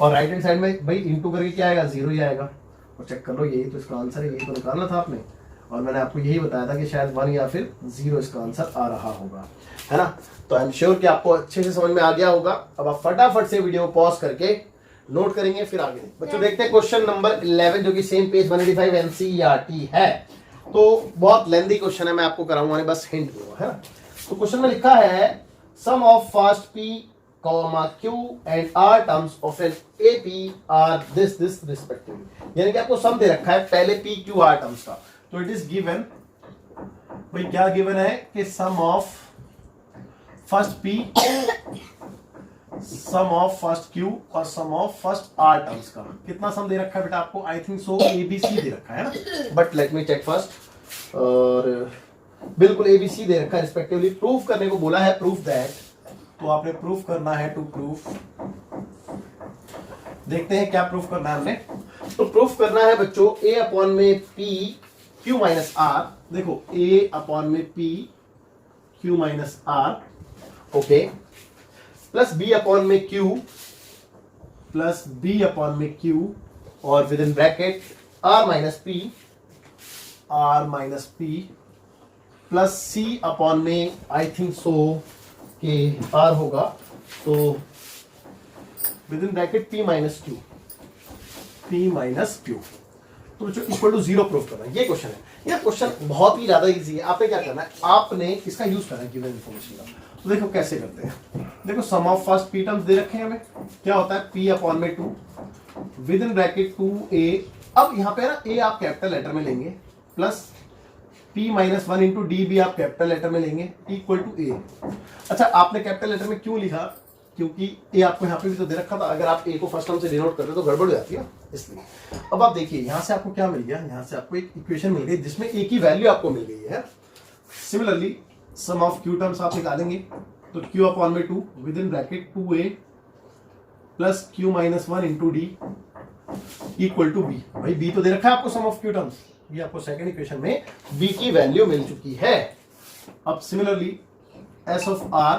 और राइट हैंड साइड में भाई इंटू करके क्या आएगा, 0 ही आएगा। और चेक कर लो, यही तो इसका आंसर है, यही तो निकालना था आपने, और मैंने आपको यही बताया था कि शायद 1 या फिर 0 इसका आंसर आ रहा होगा, है ना। तो आई एम श्योर कि आपको अच्छे से समझ में आ गया होगा। अब आप फटाफट से वीडियो पॉज करके नोट करेंगे, फिर आगे बच्चों देखते हैं क्वेश्चन नंबर 11, जो कि सेम पेज 185 एनसीईआरटी है। तो बहुत लेंथी क्वेश्चन है, मैं आपको कराऊंगा नहीं, बस हिंट दूंगा, है ना। तो क्वेश्चन में लिखा है sum of first p comma q and r terms of an AP are this respectively, यानी कि आपको सम दे रखा है पहले p q r टर्म्स का। तो इट इज गिवन, भाई क्या गिवन है कि sum of first p, sum of first q और sum of first r terms का। कितना सम दे रखा है बेटा आपको, आई थिंक सो ABC दे रखा है ना, but let me check first. और बिल्कुल ABC दे रखा है रिस्पेक्टिवली। प्रूफ करने को बोला है, प्रूफ दैट, तो आपने प्रूफ करना है, टू प्रूफ। देखते हैं क्या प्रूफ करना है हमने। तो प्रूफ करना है बच्चों a अपॉन में p q माइनस r, देखो a अपॉन में p q minus r, okay, plus b upon में q, प्लस b अपॉन में q, और with in bracket r minus p plus c upon में आई थिंक सो कि r होगा, तो with in bracket p minus q, तो जो equal to 0 proof करना है। ये क्वेश्चन है, ये क्वेश्चन बहुत ही ज्यादा इजी है। आपने क्या करना है, आपने इसका यूज करना है गिवन इन्फॉर्मेशन का। तो देखो कैसे करते हैं, देखो सम ऑफ फर्स्ट p टर्म्स दे रखे हैं हमें, क्या होता है p अपॉन में 2 विद इन ब्रैकेट 2a। अब यहाँ पे ना a आप कैपिटल लेटर में लेंगे, plus p minus 1 into d भी आप कैपिटल लेटर में लेंगे, इक्वल टू a। अच्छा, आपने कैपिटल लेटर में क्यों लिखा, क्योंकि a आपको यहाँ पे भी तो दे रखा था, अगर आप a को फर्स्ट टर्म से डिनोट करते तो गड़बड़ हो जाती है, इसलिए। अब आप देखिए यहाँ से आपको क्या मिल गया, यहाँ से आपको एक इक्वेशन मिल गई जिसमें a की वैल्यू आपको मिल गई है। Similarly sum of q terms आप निकालेंगे, तो q अपॉन में 2 with in bracket 2a plus q minus 1 into d equal to b। भाई b तो दे रखा है आपको सम ऑफ q टर्म्स, ये आपको सेकंड इक्वेशन में b की वैल्यू मिल चुकी है। अब similarly s of r,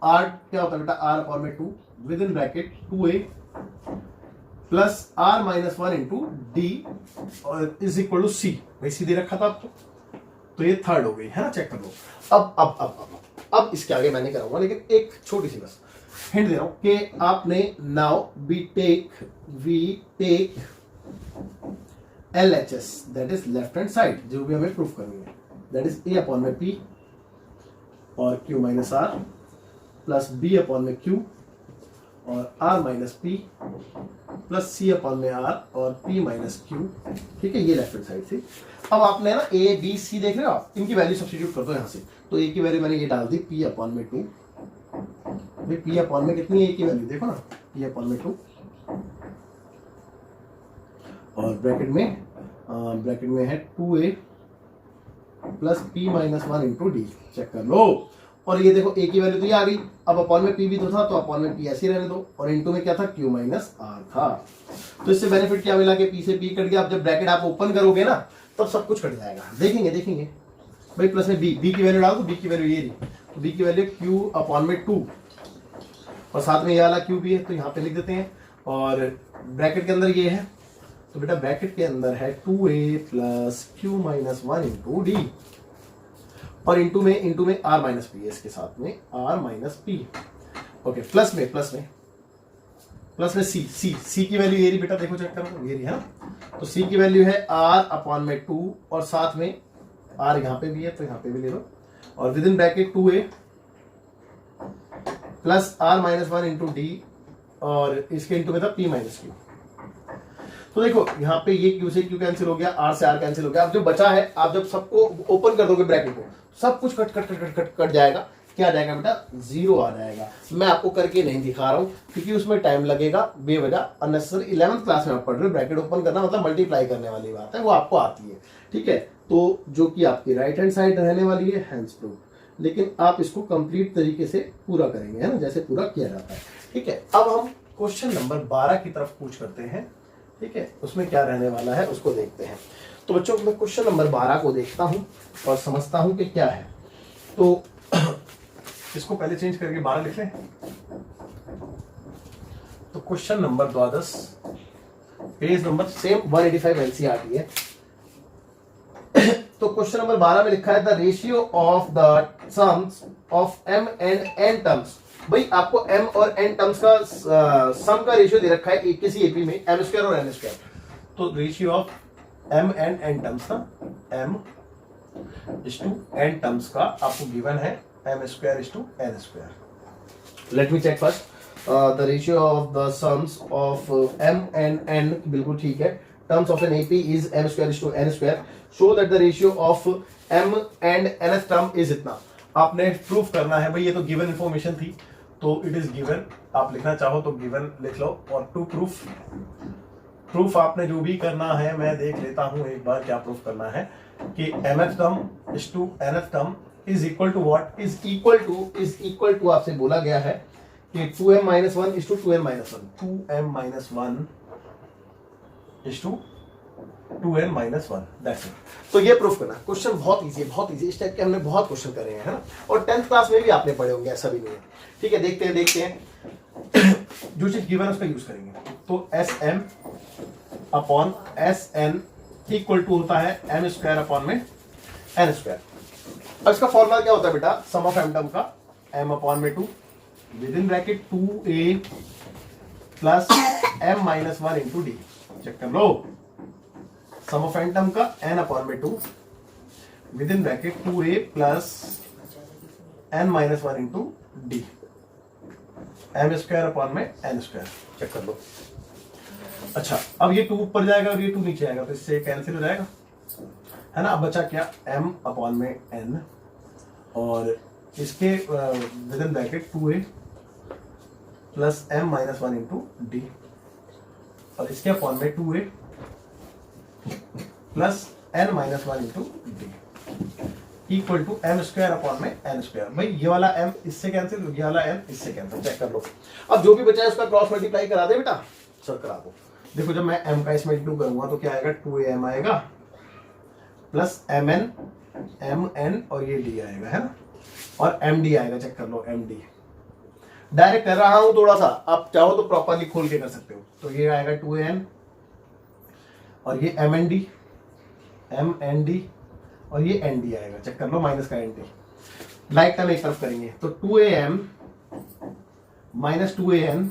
r क्या होता है बेटा, r अपॉन में 2 with in bracket 2a plus r minus 1 into D और इज इक्वल टू c। भाई c दे रखा था आपको, तो ये थर्ड हो गई, है ना। चेक कर लो। अब इसके आगे मैं नहीं कराऊंगा, लेकिन एक छोटी सी बस हिंट दे रहा हूं कि आपने now we take LHS, that is left hand side, जो भी हमें प्रूफ करनी है, दैट इज a अपॉन में p और q minus r plus b upon में q और r minus p plus c upon में r और p माइनस q। ठीक है, ये लेफ्ट हैंड साइड से। अब आपने ना a b c देख रहे हो आप, इनकी वैल्यू सब्स्टिट्यूट कर दो यहाँ से। तो a की वैल्यू मैंने ये डाल दी p अपॉन में 2, भाई p अपॉन में कितनी है a की वैल्यू, देखो ना, p अपॉन में 2, और ब्रैकेट में है 2a plus p minus 1 into d. Check कर लो, और ये देखो ए की वैल्यू तो ये आ गई, अब अपॉन में पी भी तो था, तो अपॉन में पी ऐसे ही रहने दो, और इनटू में क्या था, क्यू माइनस आर था। तो इससे बेनिफिट क्या मिला कि पी से पी कट गया। अब जब ब्रैकेट आप ओपन करोगे ना तब सब कुछ कट जाएगा, देखेंगे भाई। प्लस में बी की वैल्यू डाल दो, बी की वैल्यू ये रही, तो बी की वैल्यू क्यू अपॉन में 2, और साथ में ये वाला क्यू भी है, तो यहाँ पे लिख देते हैं। और ब्रैकेट के अंदर ये है, तो बेटा ब्रैकेट के अंदर है 2a plus Q minus 1 into D, और इंटू में आर माइनस पी है, इसके साथ में R minus P. Okay, plus में सी की वैल्यू ये रही बेटा, देखो चेक करो, ये रही है ना। तो सी की वैल्यू है आर अपॉन में 2, और साथ में आर यहाँ पे भी है, तो यहाँ पे भी ले लो, और with in bracket 2a plus r minus 1 into D, और इसके इंटू में था पी माइनस क्यू। तो देखो यहाँ पे ये क्यू से क्यू कैंसिल हो गया, आर से आर कैंसिल हो गया। अब जो बचा है, आप जब सबको ओपन कर दोगे ब्रैकेट को, सब कुछ कट जाएगा। क्या आ जाएगा बेटा, 0 आ जाएगा। मैं आपको करके नहीं दिखा रहा हूँ क्योंकि उसमें टाइम लगेगा बेवजह, अननेसेसरी। 11th क्लास में आप पढ़ रहे हो, ब्रैकेट ओपन करना मतलब मल्टीप्लाई करने वाली बात है, वो आपको आती है, ठीक है। तो जो कि आपकी राइट हैंड साइड रहने वाली है, हैंड्स प्रूफ, लेकिन आप इसको कंप्लीट तरीके से पूरा करेंगे, है ना, जैसे पूरा किया जाता है, ठीक है। अब हम क्वेश्चन नंबर 12 की तरफ पूछ करते हैं, ठीक है। उसमें क्या रहने वाला है उसको देखते हैं। तो बच्चों, मैं क्वेश्चन नंबर 12 को देखता हूं और समझता हूं कि क्या है। तो इसको पहले चेंज करके 12 लिख लें। तो question number 12, page number same 185 NCERT है। तो क्वेश्चन नंबर 12 में लिखा है the ratio of the sums of m and n terms. भाई आपको m और n टर्म्स का सम का रेशियो दे रखा है एक किसी एपी में, m² और n²। तो ratio of m and n terms का, m is to n terms का आपको गिवन है m² is to n²। Let me check first the ratio of the sums of m and n, बिल्कुल ठीक है। Terms of an AP is m² is to n²। Show that the ratio of m and nth term is इतना। आपने proof करना है भाई, ये तो गिवन इंफॉर्मेशन थी, तो इट इज गिवन। आप लिखना चाहो तो गिवन लिख लो, और टू प्रूफ आपने जो भी करना है, मैं देख लेता हूं एक बार क्या प्रूफ करना है कि mth term is to nth term is equal to what, is equal to आपसे बोला गया है कि 2m-1 is to 2n-1, 2m-1 is to 2n-1, that's it. तो ये प्रूफ करना। क्वेश्चन बहुत इजी है, इस टाइप के हमने बहुत क्वेश्चन करे हैं, है ना, और 10th क्लास में भी आपने पढ़े होंगे, ऐसा भी नहीं है, ठीक है। देखते हैं जो चीज गिवन है उसका यूज करेंगे। तो Sm upon Sn equal to होता है m² अपॉन में n²। अब इसका फॉर्मूला क्या होता है बेटा, सम ऑफ m टर्म का, m अपॉन में 2 with in bracket 2a plus m-1 into d. Check कर लो, सम ऑफ n टर्म का n अपॉन में 2 with in bracket 2a plus n-1 into d, m² upon में n²। Check कर लो। अच्छा, अब ये 2 ऊपर जाएगा और ये 2 नीचे आएगा, तो इससे कैंसिल हो जाएगा, है ना। अब बचा क्या, m अपॉन में n, और इसके with in bracket 2a plus m-1 into D, और इसके अपॉन में 2a plus n-1 into d equal to m² upon में n²। भाई ये वाला m इससे कैंसिल, ये वाला m इससे कैंसिल। चेक कर लो। अब जो भी बचा है उसका क्रॉस मल्टीप्लाई करा दे बेटा, सर करा दो। देखो जब मैं m का इसमें इंटू करूंगा तो क्या आएगा, 2am आएगा प्लस mn और ये d आएगा, है ना, और md आएगा। चेक कर लो, md डायरेक्ट कर रहा हूं थोड़ा सा, आप चाहो तो प्रॉपरली खोल के कर सकते हो। तो ये आएगा 2an और ये mnd और ये nd आएगा। चेक कर लो, माइनस का nd, लाइक टर्म एक तरफ करेंगे तो 2am minus 2an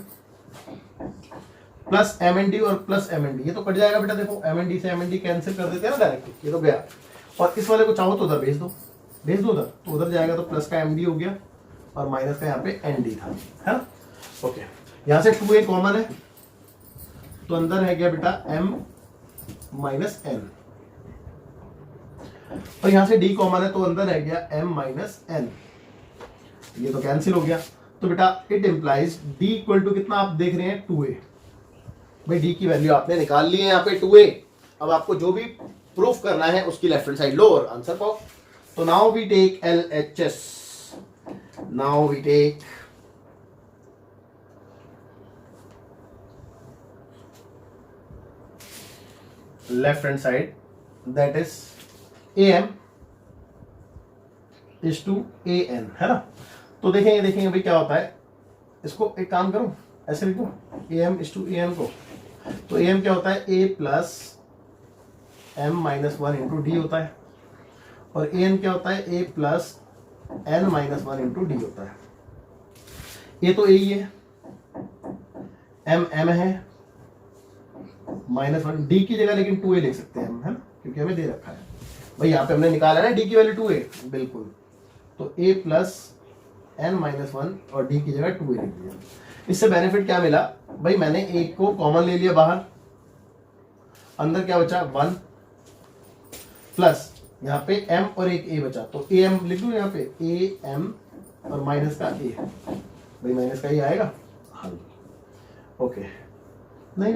plus mnd और प्लस mnd, ये तो कट जाएगा बेटा। देखो mnd से mnd कैंसिल कर देते हैं ना डायरेक्ट, ये तो गया। और इस वाले को चाहो तो उधर भेज दो उधर, तो उधर जाएगा, तो प्लस का md हो गया और माइनस का यहाँ पे nd था, है ना। ओके, यहाँ से 2a कॉमन है तो अंदर है गया बेटा m माइनस n, और यहां से d कॉमन है तो अंदर है गया m माइनस n, ये तो कैंसिल हो गया। तो बेटा it implies d equal to कितना, आप देख रहे हैं 2a। भाई d की वैल्यू आपने निकाल ली है यहाँ पे 2a। अब आपको जो भी प्रूफ करना है उसकी लेफ्ट हैंड साइड लो और आंसर पाओ। तो now we take LHS, now we take left hand side, that is am is to an, है ना। तो देखेंगे भाई क्या होता है। इसको एक काम करो, ऐसे लिखो am इज टू an को। तो am क्या होता है, a plus m minus one into D होता है, और an क्या होता है, a plus n minus one into D होता है। ये तो a ही है, m है, माइनस वन, डी की जगह लेकिन 2a लिख सकते हैं हम, है ना, क्योंकि हमें दे रखा है भाई, यहाँ पे हमने निकाला है ना डी की वैल्यू 2a, बिल्कुल। तो a plus n minus one और डी की जगह 2a लिख दिया। इससे बेनिफिट क्या मिला भाई, मैंने एक को कॉमन ले लिया बाहर, अंदर क्या बचा 1, प्लस यहाँ पे m और एक a बचा, तो am लिख दूं यहाँ पे am और माइनस का a, भाई माइनस का a आएगा, हाँ ओके। नहीं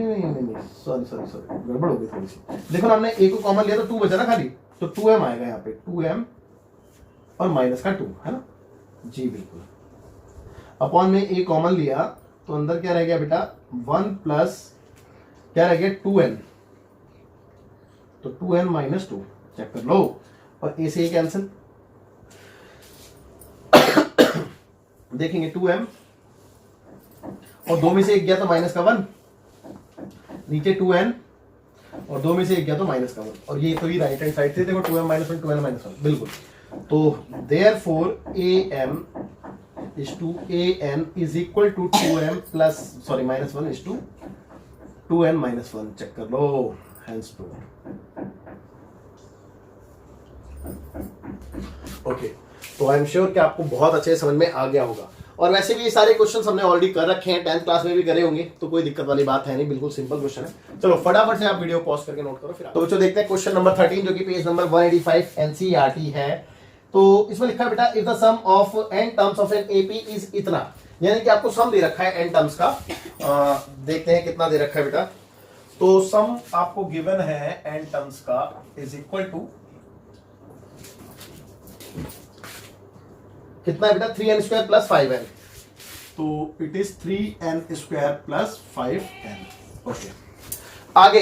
सॉरी गड़बड़ हो गई थोड़ी सी। देखो ना, हमने a को कॉमन लिया तो 2 बचा ना खाली, तो 2m आएगा यहाँ पे, 2m और माइनस का 2, है ना जी, बिल्कुल। अपॉन में a कॉमन लिया तो अंदर क्या रह गया बेटा, 1 प्लस क्या रह गया 2n, तो 2n माइनस 2, चेक कर लो, और a से a कैंसिल। देखेंगे 2m और 2 में से 1 गया तो माइनस का 1, नीचे 2n और 2 में से 1 गया तो माइनस का 1, और ये तो ही राइट हैंड साइड से देखो 2m माइनस 1, 2n माइनस 1, बिल्कुल। तो therefore am is to an is equal to 2m plus sorry minus 1 is to 2n minus 1, check कर लो, hence 2। ओके, तो आई एम श्योर कि आपको बहुत अच्छे समझ में आ गया होगा, और वैसे भी ये सारे क्वेश्चन हमने ऑलरेडी कर रखे हैं, 10th क्लास में भी करे होंगे, तो कोई दिक्कत वाली बात है नहीं, बिल्कुल सिंपल क्वेश्चन है। चलो फटाफट से आप वीडियो पॉज करके नोट करो, फिर तो बच्चों देखते हैं क्वेश्चन नंबर 13 जो कि पेज नंबर 185 एनसीईआरटी है। तो इसमें लिखा है बेटा, if the sum of n terms of an AP is इतना, यानी कि आपको सम दे रखा है n टर्म्स का, देखते हैं कितना दे रखा है बेटा। तो सम आपको गिवन है n टर्म्स का इज इक्वल टू कितना है बेटा, 3n स्क्वायर प्लस 5n, तो it is 3n square plus 5n। Okay, आगे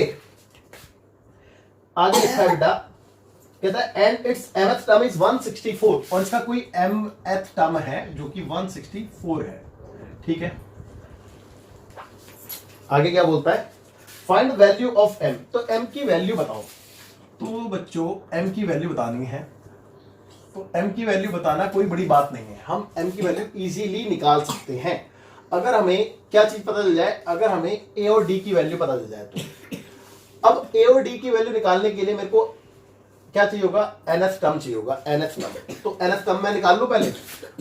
लिखा है बेटा, कहता है and it's mth term is 164, और इसका कोई mth टर्म है जो कि 164 है, ठीक है। आगे क्या बोलता है, फाइंड वैल्यू ऑफ m, तो m की वैल्यू बताओ। तो बच्चों m की वैल्यू बतानी है, तो m की वैल्यू बताना कोई बड़ी बात नहीं है, हम m की वैल्यू इजीली निकाल सकते हैं अगर हमें क्या चीज पता चल जाए, अगर हमें a और d की वैल्यू पता चल जाए। तो अब a और d की वैल्यू निकालने के लिए मेरे को क्या चाहिए होगा, nth टर्म चाहिए होगा, nth टर्म। तो nth टर्म मैं निकाल लूं पहले।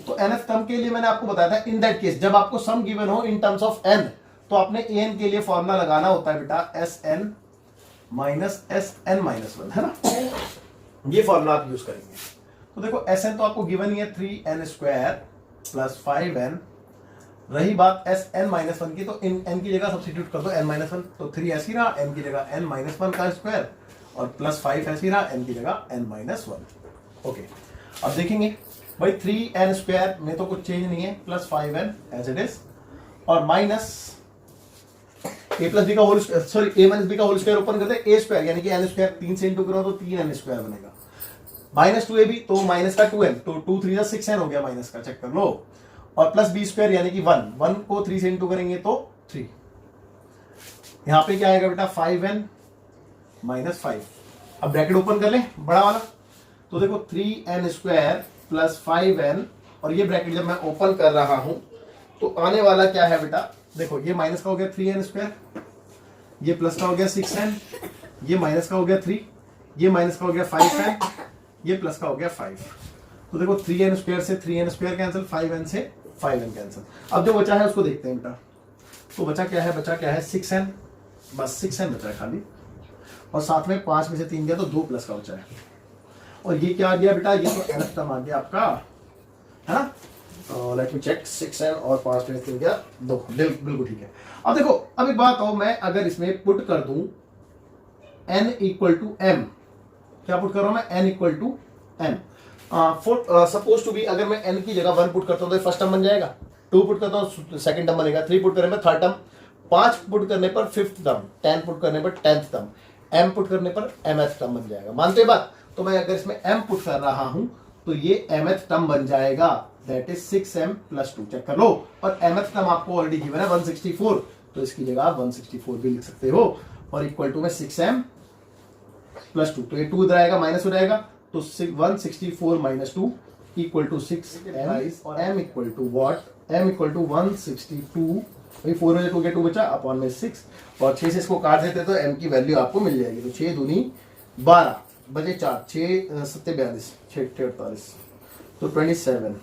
तो nth टर्म के लिए मैंने आपको बताया था, इन दैट केस जब आपको सम गिवन हो इन टर्म्स ऑफ n, तो आपने an के लिए फॉर्मूला लगाना होता है बेटा sn माइनस sn माइनस 1, है ना, ये फॉर्मूला आप यूज करेंगे। तो देखो sn तो आपको गिवन ही है 3n स्क्वायर प्लस 5n, रही बात sn माइनस 1 की, तो इन n की जगह सब्स्टिट्यूट कर दो n माइनस 1, तो 3 ऐसी रहा, n की जगह n माइनस 1 का स्क्वायर, और प्लस 5 ऐसी रहा, n की जगह n माइनस 1। ओके, अब देखेंगे भाई 3n स्क्वायर में तो कुछ चेंज नहीं है, plus 5n as it is, और माइनस a प्लस बी का whole sorry a minus b का होल स्क्वायर ओपन करते हैं a स्क्वायर, यानी कि n स्क्वायर 3 से इंटू करो तो 3n स्क्वायर बनेगा, माइनस 2ab तो माइनस का 2n, तो 2 3 6n हो गया माइनस का, चेक कर लो, और प्लस b स्क्वायर यानी कि 1 को 3 से इंटू करेंगे तो 3, यहां पे क्या आएगा बेटा 5n माइनस 5। अब ब्रैकेट ओपन कर ले बड़ा वाला, तो देखो 3n स्क्वायर प्लस 5n, और ये ब्रैकेट जब मैं ओपन कर रहा हूं तो आने वाला क्या है बेटा, देखो ये माइनस का हो गया 3n स्क्वायर, ये प्लस का हो गया 6n, ये माइनस का हो गया 3, ये माइनस का हो गया 5n, ये प्लस का हो गया 5। तो देखो 3n स्क्वायर से 3n स्क्वायर कैंसिल, 5n से 5n कैंसिल। अब जो बचा है उसको देखते हैं बेटा, तो बचा क्या है 6n, बस 6n बचा है खाली, और साथ में 5 में से 3 गया तो 2 प्लस का बचा है, और ये क्या आ गया बेटा, ये तो nth टर्म आ गया आपका, है ना। लेट मी चेक, 6n और 5 में 3 गया 2, बिल्कुल ठीक है। अब देखो, अब एक बात हो, मैं अगर इसमें पुट कर दूं n इक्वल टू m, क्या पुट कर रहा हूं मैं, n equal to m, suppose to be, अगर मैं n की जगह 1 पुट करता हूँ तो फर्स्ट टर्म बन जाएगा, 2 पुट करता हूँ सेकंड टर्म बनेगा, 3 पुट करने पर थर्ड टर्म, 5 पुट करने पर फिफ्थ टर्म, 10 पुट करने पर 10th टर्म, m पुट करने पर mth टर्म बन जाएगा। मानते हैं बात? तो मैं अगर इसमें m पुट कर रहा हूं तो ये mth टर्म बन जाएगा, दैट इज 6m + 2। चेक कर लो। और mth टर्म आपको ऑलरेडी गिवन है 164, तो इसकी जगह आप 164 भी लिख सकते हो, और इक्वल टू में 6m + 2, तो ये 2 इधर आएगा, माइनस हो जाएगा, तो 164 - 2 इक्वल टू 6m, और m equal to what, m equal to 162, भाई 4 में 2 के 2 बचा अपॉन में 6, और 6 से इसको काट देते तो m की वैल्यू आपको मिल जाएगी। तो 6 दूनी 12 बजे 4, 6 7 42, 6 48, तो 27।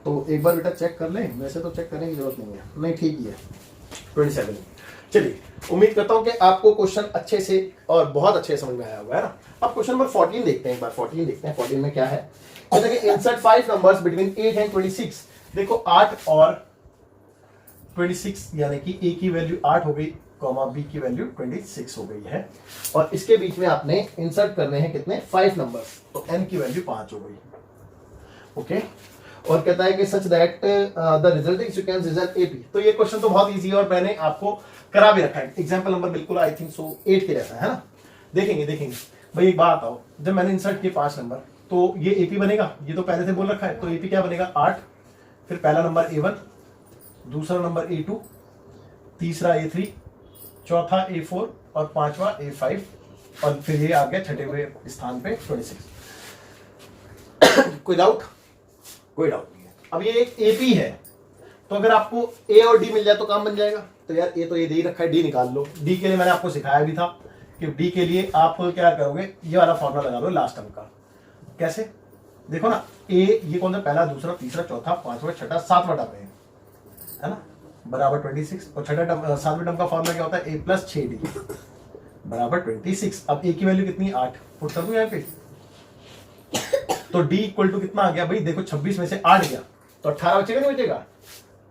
तो एक बार बेटा चेक कर लें, वैसे तो चेक करने की जरूरत नहीं है, नहीं ठीक ही है 27। चलिए, उम्मीद करता हूं कि आपको क्वेश्चन अच्छे से और बहुत अच्छे समझ में आया होगा, है ना। अब क्वेश्चन नंबर 14 देखते हैं, एक बार 14 देखते हैं। 14 में क्या है, कहते हैं कि इंसर्ट 5 नंबर्स बिटवीन 8 एंड 26। देखो 8 और 26 यानी कि a की वैल्यू 8 हो गई, कॉमा b की वैल्यू 26 हो गई है, और इसके बीच में आपने इंसर्ट करने हैं कितने, 5 नंबर्स, तो n की वैल्यू 5 हो गई। ओके, और कहता है कि such that the resulting sequence is an AP. तो ये क्वेश्चन तो बहुत इजी है और मैंने आपको करा भी रखा है। एग्जांपल नंबर बिल्कुल आई थिंक सो 8 के रहता है ना। देखेंगे भाई, एक बात आओ, जब मैंने इंसर्ट किए 5 नंबर तो ये एपी बनेगा, ये तो पहले से बोल रखा है, तो एपी क्या बनेगा 8, फिर पहला नंबर A1, दूसरा नंबर A2, तीसरा A3, चौथा A4 और पांचवा A5, और फिर ये आ गया छठे हुए स्थान पे 26। कोई डाउट? कोई डाउट नहीं है। अब ये एक एपी है, तो अगर आपको ए और डी मिल जाए तो काम बन जाएगा। तो यार ये तो ये दे ही रखा है, डी निकाल लो। डी के लिए मैंने आपको सिखाया भी था कि डी के लिए आप क्या करोगे, ये वाला फॉर्मूला लगा दो लास्ट टर्म का। कैसे? देखो ना, ए ये कौन सा, पहला दूसरा तीसरा चौथा पांचवा छठा सातवां टर्म है ना, बराबर 26, और छठा टर्म सातवें टर्म का फॉर्मूला क्या होता है, a + 6d बराबर 26। अब ए की वैल्यू कितनी, 8 पुट कर दूं यहाँ पे, तो d इक्वल टू कितना आ गया भाई, देखो 26 में से 8 गया तो 18 बचेगा, नहीं बचेगा,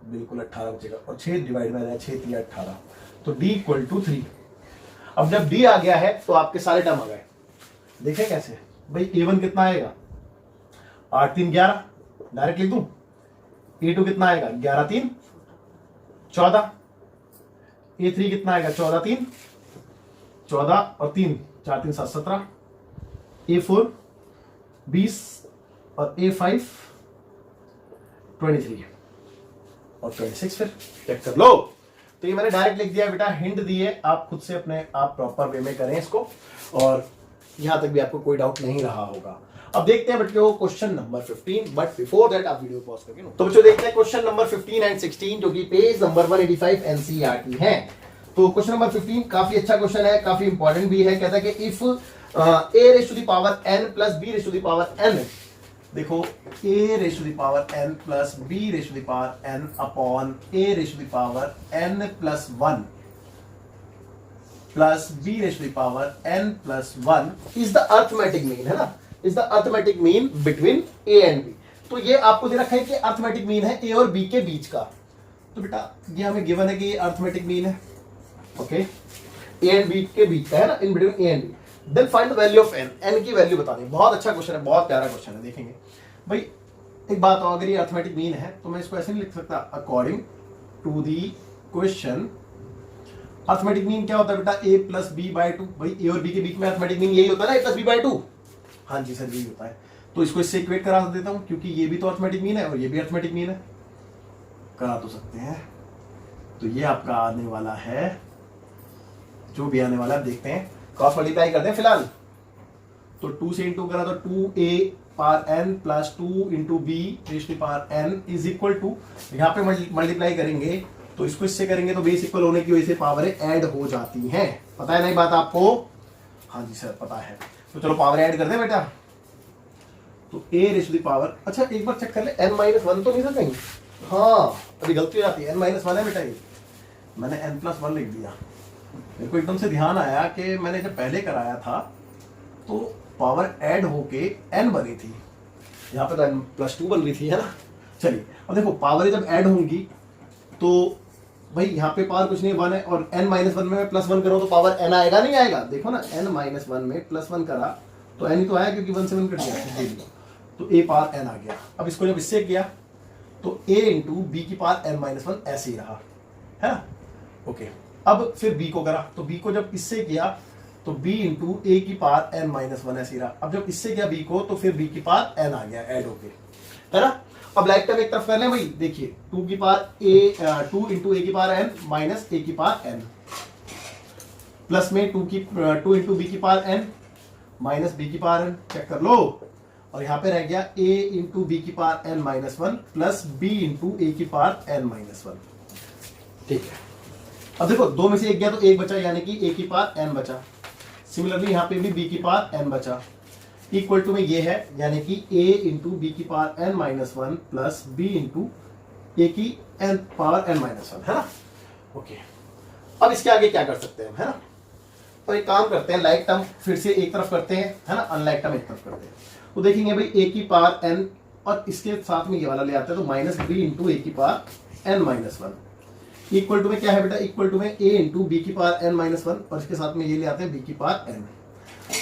बिल्कुल 18 बचेगा, और 6 डिवाइड में आ जाए, 6 3 18, तो d इक्वल टू 3। अब जब d आ गया है तो आपके सारे टर्म आ गए। देखें कैसे भाई, a1 कितना आएगा, 8 3 11, डायरेक्ट लिख दूं। a2 कितना आएगा, 11 3 14, a3 कितना आएगा, 14 3 14 और 3 4 3 7 17, a4 20 और A5 23 और 26। फिर चेक कर लो। तो ये मैंने डायरेक्ट लिख दिया बेटा, हिंट दिए, आप खुद से अपने आप प्रॉपर वे में करें इसको, और यहां तक भी आपको कोई डाउट नहीं रहा होगा। अब देखते हैं बच्चों question number 15, but before that आप वीडियो पॉज करके तो बच्चों देखते हैं क्वेश्चन नंबर 15 एंड 16, जो कि पेज नंबर 185 एनसीईआरटी है। तो क्वेश्चन नंबर 15 काफी अच्छा क्वेश्चन है, काफी इंपॉर्टेंट भी है। कहता है कि इफ a⁴n + b⁴n, देखो a⁴n + b⁴n upon a⁴n + 1 plus b⁴n + 1 is the arithmetic mean, है ना, is the arithmetic mean between a and b। तो ये आपको दे रखा है कि अर्थमेटिक मीन है a और b के बीच का। तो बेटा ये हमें गिवन है कि ये अर्थमेटिक मीन है, ओके, a एंड b के बीच का है ना, in between a and b। Then find the value of n, n की वैल्यू बतानी। बहुत अच्छा क्वेश्चन है, बहुत प्यारा क्वेश्चन है। देखेंगे भाई, एक बात हो, अगर ये अर्थमेटिक मीन है तो मैं इसको ऐसे नहीं लिख सकता, according to the question arithmetic mean क्या होता है बेटा, a + b/2। भाई a और b के बीच में अर्थमेटिक मीन यही होता है ना, a + b/2। हाँ जी सर, यही होता है। तो इसको इससे इक्वेट करा देता हूं, क्योंकि ये भी तो अर्थमेटिक मीन है और ये भी अर्थमेटिक मीन है, करा तो सकते हैं। तो ये आपका आने वाला है, जो भी आने वाला है देखते हैं, क्रॉस मल्टीप्लाई करते हैं फिलहाल। तो 2 से इंटू करा तो 2a⁴n + 2 × b⁴n is equal to, यहाँ पे मल्टीप्लाई करेंगे तो इसको इससे करेंगे तो बेस इक्वल होने की वजह से पावरें ऐड हो जाती हैं। पता है नहीं बात आपको? हाँ जी सर पता है। तो चलो पावर ऐड कर दे बेटा। तो a⁴, अच्छा एक बार चेक कर ले, n-1 तो नहीं था कहीं? हाँ अभी गलती हो जाती है, n-1 है बेटा, ये मैंने n+1 लिख दिया। मेरे को एकदम से ध्यान आया कि मैंने जब पहले कराया था तो पावर ऐड होके n बनी थी, यहाँ पे तो n+2 बन रही थी, है ना। चलिए अब देखो, पावर जब ऐड होंगी तो भाई यहाँ पे पावर कुछ नहीं 1 है, और n-1 में मैं +1 करूँ तो पावर n आएगा नहीं आएगा? देखो ना, n-1 में +1 करा तो n ही तो आया क्योंकि 1 से 1 कट गया, ये भी। तो a पावर n आ गया। अब इसको जब इससे किया तो a इंटू बी की पावर n माइनस 1 ऐसे ही रहा, है ना। ओके, अब फिर b को करा तो b को जब इससे किया तो b इंटू ए की पावर n माइनस 1 ऐसे ही रहा। अब जब इससे किया b को तो फिर b की पावर n आ गया ऐड होके, है ना। अब लाइक टर्म एक तरफ कर लें भाई, देखिए 2 की पावर a 2 इंटू ए की पावर n माइनस ए की पावर n प्लस में 2 इंटू बी की पावर n माइनस बी की पावर n, चेक कर लो। और यहाँ पे रह गया a इंटू बी की power n minus 1 plus b into a की पावर n माइनस 1, ठीक है। अब देखो दो में से एक गया तो एक बचा, यानी कि a की पावर n बचा। सिमिलरली यहाँ पे भी b की पावर n बचा, इक्वल टू में ये है, यानी कि a इंटू बी की power n minus 1 plus b into a की n पावर n माइनस 1, है ना। ओके, अब इसके आगे क्या कर सकते हैं, है ना। तो एक काम करते हैं, लाइक टर्म फिर से एक तरफ करते हैं, है ना, अनलाइक टर्म एक तरफ करते हैं। तो देखेंगे भाई a की पावर n और इसके साथ में ये वाला ले आते हैं, तो माइनस b इंटू ए की power n minus 1 equal to में क्या है बेटा, इक्वल टू में a इंटू बी की पावर n माइनस 1 और इसके साथ में ये ले आते हैं b की पावर n।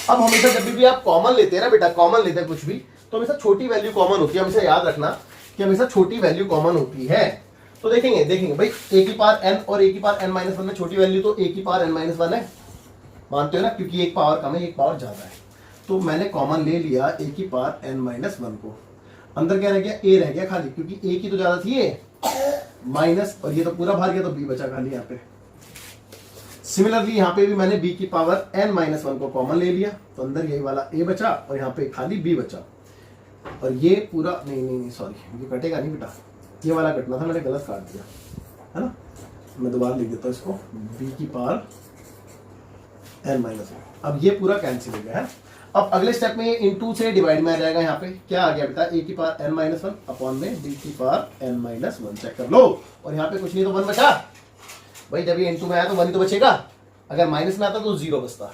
अब हमेशा जब भी आप कॉमन लेते हैं ना बेटा, कॉमन लेते हैं कुछ भी, तो हमेशा छोटी वैल्यू कॉमन होती है, हमेशा याद रखना कि हमेशा छोटी वैल्यू कॉमन होती है। तो देखेंगे भाई a की पावर n और a की पावर n माइनस 1 में छोटी वैल्यू तो a की पावर n माइनस 1 है, मानते हो ना, क्योंकि एक पावर कम है एक पावर ज्यादा है। तो मैंने कॉमन ले लिया a की पावर n माइनस 1 को, अंदर क्या रह गया, a रह गया खाली, क्योंकि a की तो ज्यादा थी ये माइनस, और ये तो पूरा भार गया तो b बचा खाली यहाँ पे। सिमिलरली यहाँ पे भी मैंने b की पावर n माइनस 1 को कॉमन ले लिया, तो अंदर यही वाला a बचा और यहाँ पे खाली b बचा। और ये पूरा नहीं सॉरी, ये कटेगा नहीं बेटा, ये वाला कटना था, मैंने गलत काट दिया, है ना। मैं दोबारा लिख देता हूँ इसको, b की पावर n माइनस 1। अब ये पूरा कैंसिल हो गया है। अब अगले स्टेप में इनटू से डिवाइड में आ जाएगा, यहाँ पे क्या आ गया बेटा, a की पावर n माइनस 1 अपॉन में b की पावर n माइनस 1, चेक कर लो। और यहाँ पे कुछ नहीं तो 1 बचा भाई, जब ये इनटू में आया तो 1 ही तो बचेगा, अगर माइनस में आता तो 0 बचता,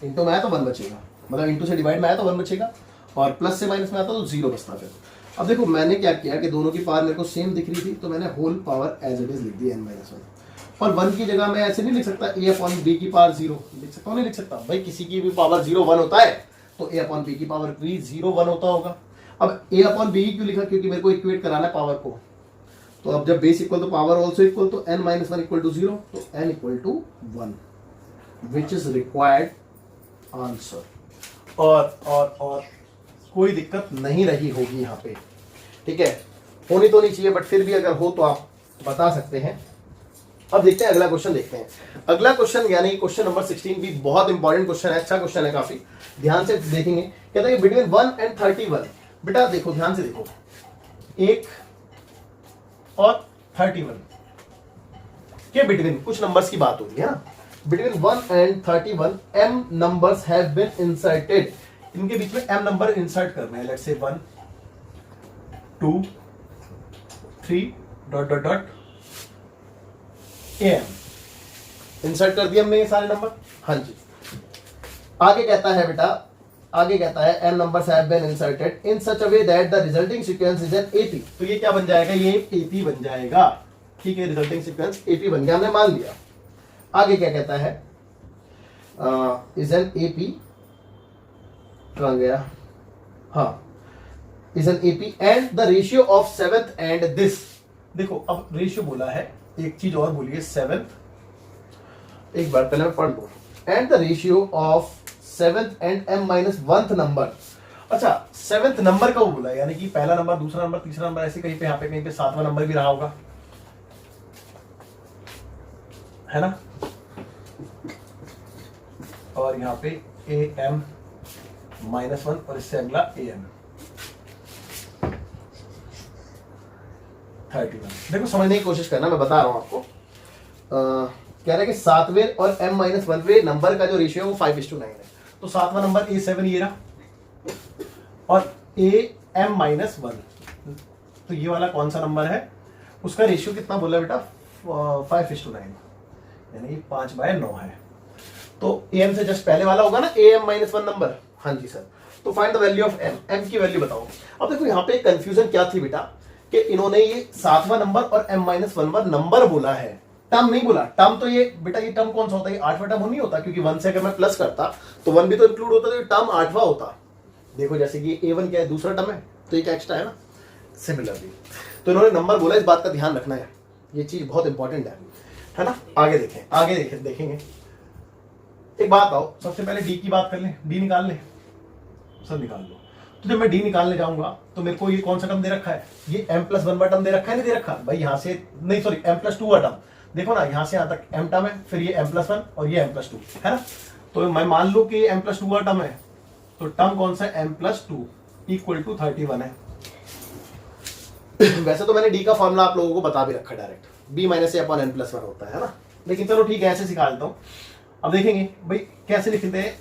इनटू में आया तो 1 बचेगा, मतलब इनटू से डिवाइड में आया तो 1 बचेगा, और प्लस से माइनस में आता तो 0 बचता फिर। अब देखो मैंने क्या किया कि दोनों की पावर मेरे को सेम दिख रही थी, तो मैंने whole power as it is लिख दी n माइनस 1। और 1 की जगह मैं ऐसे नहीं लिख सकता a अपॉन b की पावर 0, लिख सकता हूँ, नहीं लिख सकता भाई, किसी की भी पावर 0 1 होता है तो a अपॉन b की पावर भी 0 1 होता होगा। अब a अपॉन b क्यों लिखा, क्योंकि मेरे को इक्वेट कराना है पावर को। तो अब जब बेस इक्वल तो पावर ऑल्सो इक्वल, तो n माइनस 1 इक्वल टू 0, तो n equal to 1 which is required answer. और कोई दिक्कत नहीं रही होगी यहाँ पे, ठीक है, होनी तो नहीं चाहिए, बट फिर भी अगर हो तो आप बता सकते हैं। अब देखते हैं अगला क्वेश्चन, देखते हैं अगला क्वेश्चन, यानी क्वेश्चन नंबर 16 भी बहुत इंपॉर्टेंट क्वेश्चन है, अच्छा क्वेश्चन है, काफी ध्यान से देखेंगे। कहता है बिटवीन 1 एंड 31, बेटा देखो ध्यान से देखो, 1 और 31 के बिटवीन कुछ नंबर्स की बात हो रही है ना। Between 1 and 31 m numbers have been inserted, इनके बीच में m नंबर इंसर्ट करना है, let's say 1 2 3 dot dot dot am insert कर दिया हमने ये सारे नंबर, हाँ जी। आगे कहता है बेटा, आगे कहता है m numbers have been inserted in such a way that the resulting sequence is an AP। तो ये क्या बन जाएगा, ये AP बन जाएगा, ठीक है, रिजल्टिंग सीक्वेंस AP बन गया, हमने मान लिया। आगे क्या कहता है, इज एन AP, कहाँ गया, हाँ, is an AP and the ratio of 7th and this. देखो अब रेशियो बोला है, एक चीज और बोलिए 7th, एक बार पहले मैं पढ़ लूं, and the ratio of 7th and m-1th number. अच्छा 7th नंबर का वो बोला, यानी कि पहला नंबर, दूसरा नंबर, तीसरा नंबर, ऐसे कहीं पे, यहाँ पे कहीं पे 7वां नंबर भी रहा होगा, है ना। और यहाँ पे am-1 और इससे अगला am 31। देखो समझने की कोशिश करना, मैं बता रहा हूं आपको। कह रहा है कि 7वें और m-1वें नंबर का जो रेशियो है वो 5:9 है। तो 7वां नंबर a7 ये रहा, और am-1, तो ये वाला कौन सा नंबर है, उसका रेशियो कितना बोला बेटा, 5:9, यानी 5/9 है। तो am से जस्ट पहले वाला होगा ना, am-1 नंबर, हाँ जी सर। तो find the value of m की वैल्यू बताओ। अब देखो यहाँ पे कंफ्यूजन क्या थी बेटा, कि इन्होंने ये 7वां नंबर और m-1 नंबर बोला है, टर्म नहीं बोला, टर्म तो ये बेटा, ये टर्म कौन सा होता है, 8वां टर्म नहीं होता, क्योंकि 1 से अगर मैं प्लस करता तो 1 भी तो इंक्लूड होता, तो ये टर्म 8वां होता। देखो जैसे कि A1 क्या है, दूसरा टर्म है, तो ये क्या एक्स्ट्रा है ना, सिमिलरली। तो इन्होंने नंबर बोला, इस बात का ध्यान रखना है, ये चीज बहुत इंपॉर्टेंट है ना। आगे देखें, देखेंगे। एक बात आओ, सबसे पहले डी की बात कर लें, डी निकाल ले, सब निकाल लो। तो जब मैं डी निकालने जाऊंगा तो मेरे को ये कौन सा टर्म दे रखा है, ये m+1 टर्म दे रखा है, नहीं दे रखा भाई, यहाँ से नहीं, सॉरी m+2 टर्म, देखो ना यहाँ से यहाँ तक m टर्म है, फिर ये m+1 और ये m+2 है ना। तो मैं मान लूं कि m+2 टर्म है, तो टर्म कौन सा है, m+2 = 31 है। वैसे तो मैंने डी का फॉर्मूला आप लोगों को बता भी रखा डायरेक्ट, b-a/n+1 होता है ना, लेकिन चलो ठीक है, ऐसे सिखा देता हूँ। अब देखेंगे भाई कैसे लिखते हैं,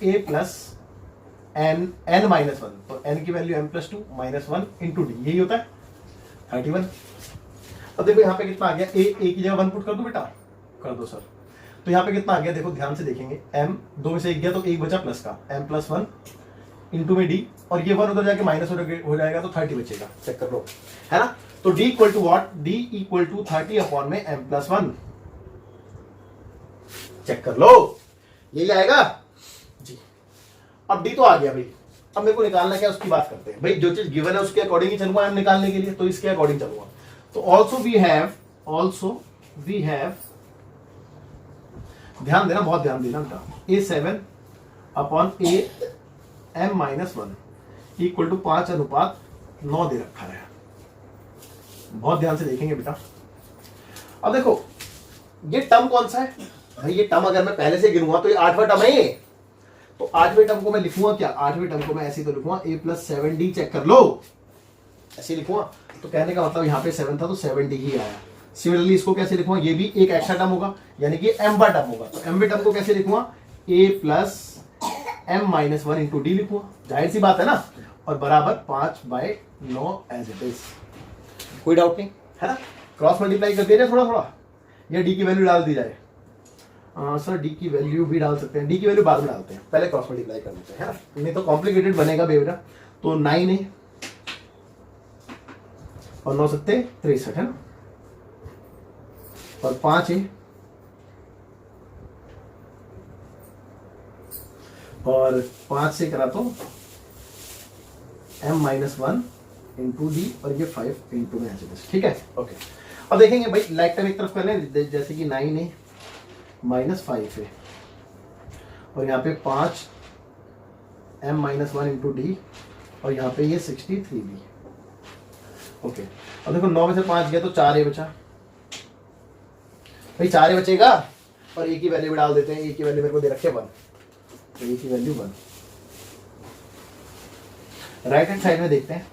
a+n-1, तो n की वैल्यू m+2 -1 × d, यही होता है 31। अब देखो यहाँ पे कितना आ गया, a की जगह 1 पुट कर दो बेटा, कर दो सर। तो यहाँ पे कितना आ गया, देखो ध्यान से देखेंगे, m 2 में से 1 गया तो 1 बचा प्लस का, m+1 इंटू में d, और ये 1 उधर जाके माइनस हो जाएगा तो 30 बचेगा, चेक कर लो, है ना। तो d equal to what, d equal to 30/m+1, check कर लो, यही आएगा जी। अब d तो आ गया भाई, अब मेरे को निकालना क्या, उसकी बात करते हैं भाई। जो चीज गिवन है उसके अकॉर्डिंग ही चलूंगा हम निकालने के लिए, तो इसके अकॉर्डिंग चलूंगा। तो ऑल्सो वी हैव, ध्यान देना, बहुत ध्यान देना बेटा, a7/am-1 इक्वल टू 5:9 दे रखा है, बहुत ध्यान से देखेंगे बेटा। अब देखो ये टर्म कौन सा है भाई, ये टर्म अगर मैं पहले से गिनूंगा तो ये 8वां टर्म है ये, तो 8वें टर्म को मैं लिखूंगा क्या, 8वें टर्म को मैं ऐसे तो लिखूंगा a+7d, चेक कर लो, ऐसे लिखूंगा। तो कहने का मतलब यहाँ पे 7 था तो 7d ही आया। सिमिलरली इसको कैसे लिखूंगा, ये भी एक एक्स्ट्रा टर्म होगा, यानी कि m वां टर्म होगा, तो m वें टर्म को कैसे लिखूंगा, a+m-1 × d लिखूंगा, जाहिर सी बात है ना, और बराबर 5/9 एज इट इज, कोई डाउट नहीं है ना। क्रॉस मल्टीप्लाई कर दिया जाए थोड़ा थोड़ा, या डी की वैल्यू डाल दी जाए, सर डी की वैल्यू भी डाल सकते हैं, डी की वैल्यू बाद में डालते हैं, पहले क्रॉस मल्टीप्लाई कर लेते हैं, है ना, नहीं तो कॉम्प्लिकेटेड बनेगा बेटा। तो 9 है और 9 7 63 है ना, और 5 है और 5 से करा तो m-1 × d, और ये 5 × में, ठीक है ओके। अब देखेंगे भाई लाइक टर्म एक तरफ कर लें, जैसे कि 9 है -5 है, और यहाँ पे 5 m-1 × d, और यहाँ पे ये 63 भी, ओके। अब देखो 9 में से 5 गया तो 4 ही बचा भाई, 4 ही बचेगा, और ए की वैल्यू भी डाल देते हैं, ए की वैल्यू मेरे को दे रखे 1, तो ए की वैल्यू 1। राइट हैंड साइड में देखते हैं,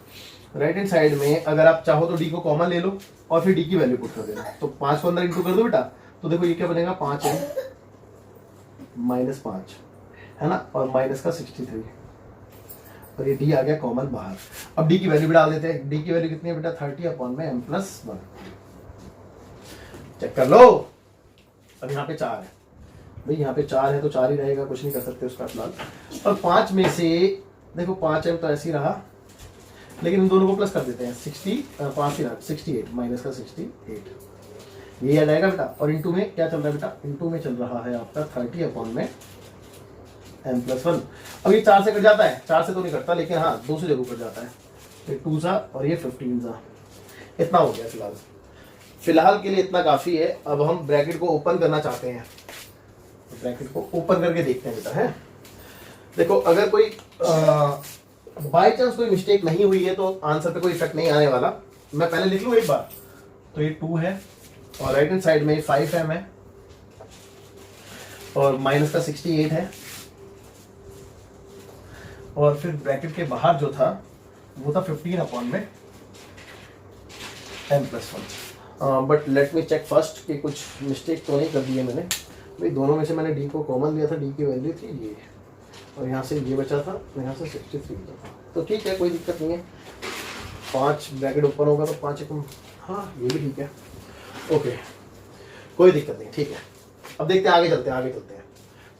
राइट हैंड साइड में अगर आप चाहो तो डी को कॉमन ले लो और फिर डी की वैल्यू पुट कर देना, तो 5 को अंदर इंटू कर दो बेटा, तो देखो ये क्या बनेगा, 5 है -5 है ना, और माइनस का 63, और ये डी आ गया कॉमन बाहर। अब डी की वैल्यू भी डाल देते हैं, डी की वैल्यू कितनी है बेटा, 30/m+1, चेक कर लो। अब यहाँ पे 4 है भाई, यहाँ पे 4 है तो 4 ही रहेगा, कुछ नहीं कर सकते उसका फिलहाल। और 5 में से देखो 5m तो ऐसे ही रहा, लेकिन इन दोनों को प्लस कर देते हैं, 5 ही रहा, 68 माइनस का 68, ये आ जाएगा बेटा। और इंटू में क्या चल रहा है बेटा, इंटू में चल रहा है आपका 30/m+1। अब ये 4 से कट जाता है, 4 से तो नहीं कटता, लेकिन हाँ 2 से जरूर कट जाता है, ये 2 सा और ये 15 सा, इतना हो गया फिलहाल के लिए इतना काफी है। अब हम ब्रैकेट को ओपन करना चाहते हैं, तो ब्रैकेट को ओपन करके देखते हैं बेटा, है देखो अगर कोई बाय चांस कोई मिस्टेक नहीं हुई है तो आंसर पे कोई इफेक्ट नहीं आने वाला। मैं पहले लिख लूँ एक बार, तो ये 2 है और राइट हैंड साइड में 5m है और माइनस का 68 है, और फिर ब्रैकेट के बाहर जो था वो था 15/m+1। But let me check first कि कुछ मिस्टेक तो नहीं कर दी है मैंने भाई। दोनों में से मैंने डी को कॉमन लिया था, डी की वैल्यू थी ये, और यहाँ से ये बचा था, यहाँ से 63 बचा था, तो ठीक है कोई दिक्कत नहीं है। 5 ब्रैकेट ओपन होगा तो 5 एक, हाँ ये भी ठीक है, ओके कोई दिक्कत नहीं, ठीक है। अब देखते हैं, आगे चलते हैं।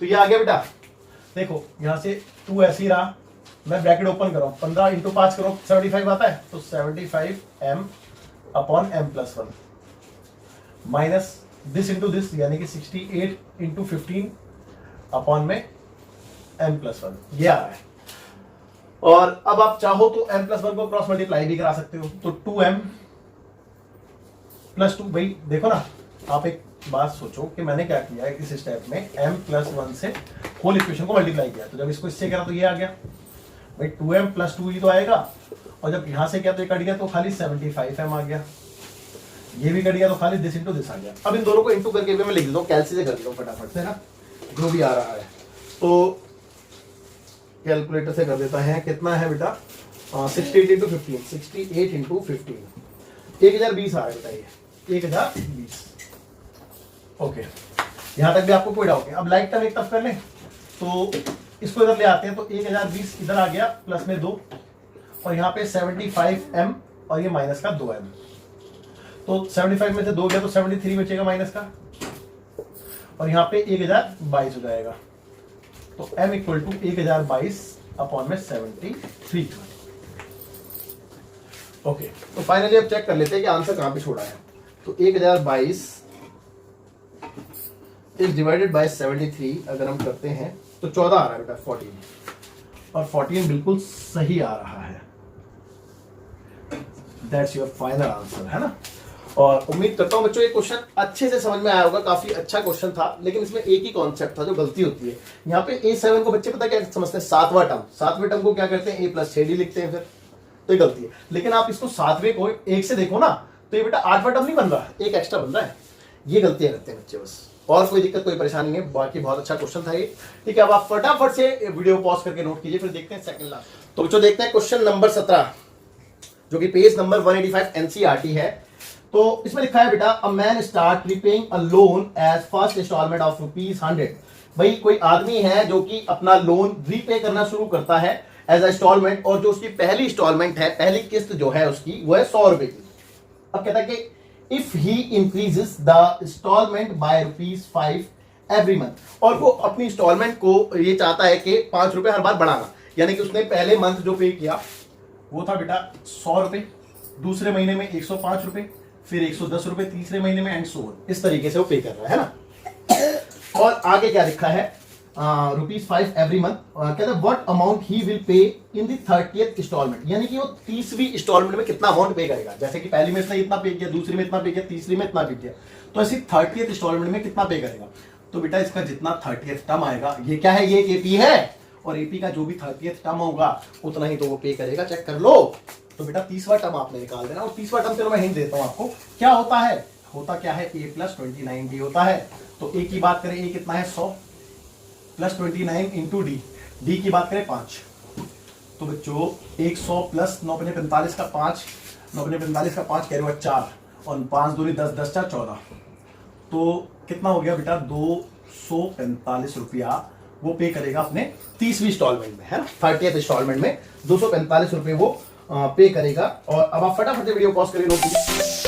तो ये आ गया बेटा, देखो यहाँ से 2 ऐसे ही रहा, मैं ब्रैकेट ओपन कर रहा हूँ, 15 × 5 करो 75 आता है, तो 75m/m+1 minus this into this, यानी कि 68 इंटू 15 अपॉन में m+1, ये आ रहा है। और अब आप चाहो तो m+1 को क्रॉस मल्टीप्लाई भी करा सकते हो, तो 2m+2, भाई देखो ना, आप एक बात सोचो कि मैंने क्या किया है इस स्टेप में, m+1 से होल इक्वेशन को मल्टीप्लाई किया, तो जब इसको इससे करा तो ये आ गया भाई 2m+2 ही तो आएगा, और जब यहां से क्या तो ये कट गया तो खाली 75m आ गया, ये भी कट गया तो खाली दिस इंटू दिस आ गया। अब इन दोनों को इंटू करके भी मैं लिख देता हूँ, कैलसी से कर देता हूँ फटाफट से ना, जो भी आ रहा है तो कैलकुलेटर से कर देता है। कितना है बेटा, 68 इंटू 15, 68 इंटू 15, 1020 आ रहा है बेटा, ये 1020। ओके, यहां तक भी आपको कोई डाउट नहीं। अब लाइक टर्म एक तरफ कर लें, तो इसको इधर ले आते हैं, तो 1020 इधर आ गया प्लस में 2, और यहाँ पे 75m और ये माइनस का 2m, तो 75 में से 2 गया तो 73 बचेगा माइनस का, और यहाँ पे 1022 हो जाएगा, तो m इक्वल टू 1022 अपॉन में 73। ओके, तो फाइनली अब चेक कर लेते हैं कि आंसर कहां पे छोड़ा है। तो 1022 इज डिवाइडेड बाय 73 अगर हम करते हैं तो 14 आ रहा है बेटा, 14, और 14 बिल्कुल सही आ रहा है। दैट्स योर फाइनल आंसर, है ना। और उम्मीद करता हूं बच्चों ये क्वेश्चन अच्छे से समझ में आया होगा, काफी अच्छा क्वेश्चन था, लेकिन इसमें एक ही कॉन्सेप्ट था जो गलती होती है। यहाँ पे A7 को बच्चे पता क्या समझते हैं, सातवां टर्म को क्या करते हैं, A+6D लिखते हैं, फिर तो ये गलती है। लेकिन आप इसको सातवें को एक से देखो ना, तो ये बेटा 8वां टर्म नहीं बन रहा, एक एक्स्ट्रा बन रहा है। ये गलतियां करते हैं बच्चे बस, और कोई दिक्कत कोई परेशानी नहीं है। बाकी बहुत अच्छा क्वेश्चन था ये, ठीक है। अब आप फटाफट से वीडियो पॉज करके नोट कीजिए, फिर देखते हैं सेकंड लास्ट। तो बच्चों देखते हैं क्वेश्चन नंबर 17, जो कि पेज नंबर 185 NCERT है। तो इसमें लिखा है बेटा, a man start repaying a loan as first instalment of ₹100। भाई कोई आदमी है जो कि अपना लोन रीपे करना शुरू करता है एज अ इंस्टॉलमेंट, और जो उसकी पहली इंस्टॉलमेंट है, पहली किस्त जो है उसकी, वो है 100 रुपए की। अब कहता है कि if he increases the instalment by ₹5 every month, और वो अपनी इंस्टॉलमेंट को ये चाहता है कि 5 रुपए हर बार बढ़ाना, यानी कि उसने पहले मंथ जो पे किया वो था बेटा 100 रुपए, दूसरे महीने में 105 रुपए, फिर 110 रुपए तीसरे महीने में, एंड सो ऑन। इस तरीके से वो पे कर रहा है ना। और आगे क्या लिखा है, ₹5 एवरी मंथ, कहता है what amount he will pay in the 30th instalment, यानी कि वो 30वीं इंस्टॉलमेंट में कितना अमाउंट पे करेगा। जैसे कि पहली में इसने इतना पे किया, दूसरी में इतना पे किया, तीसरी में इतना पे किया, तो ऐसी 30th इंस्टॉलमेंट में कितना पे करेगा। तो बेटा इसका जितना 30th टर्म आएगा, ये क्या है, ये एपी है, और एपी का जो भी 30th टर्म होगा उतना ही तो वो पे करेगा। चेक कर लो। तो बेटा 30वां टर्म आपने निकाल देना, और 30वां टर्म चलो मैं हिंट देता हूं आपको, क्या होता है, होता क्या है, A+29D होता है। तो A की बात करें, A कितना है 100, प्लस 29 इंटू डी की बात करें 5, तो बच्चों 100 प्लस 9 × 45 का 5, 9 × 45 का 5 कैरी 4, और 5 दूनी 10, 10 4 14, तो कितना हो गया बेटा 245 रुपया वो पे करेगा अपने 30वीं इंस्टॉलमेंट में, है ना। 30th इंस्टॉलमेंट में 245 रुपए वो पे करेगा। और अब आप फटाफट वीडियो पॉज करिए, नोट कीजिए।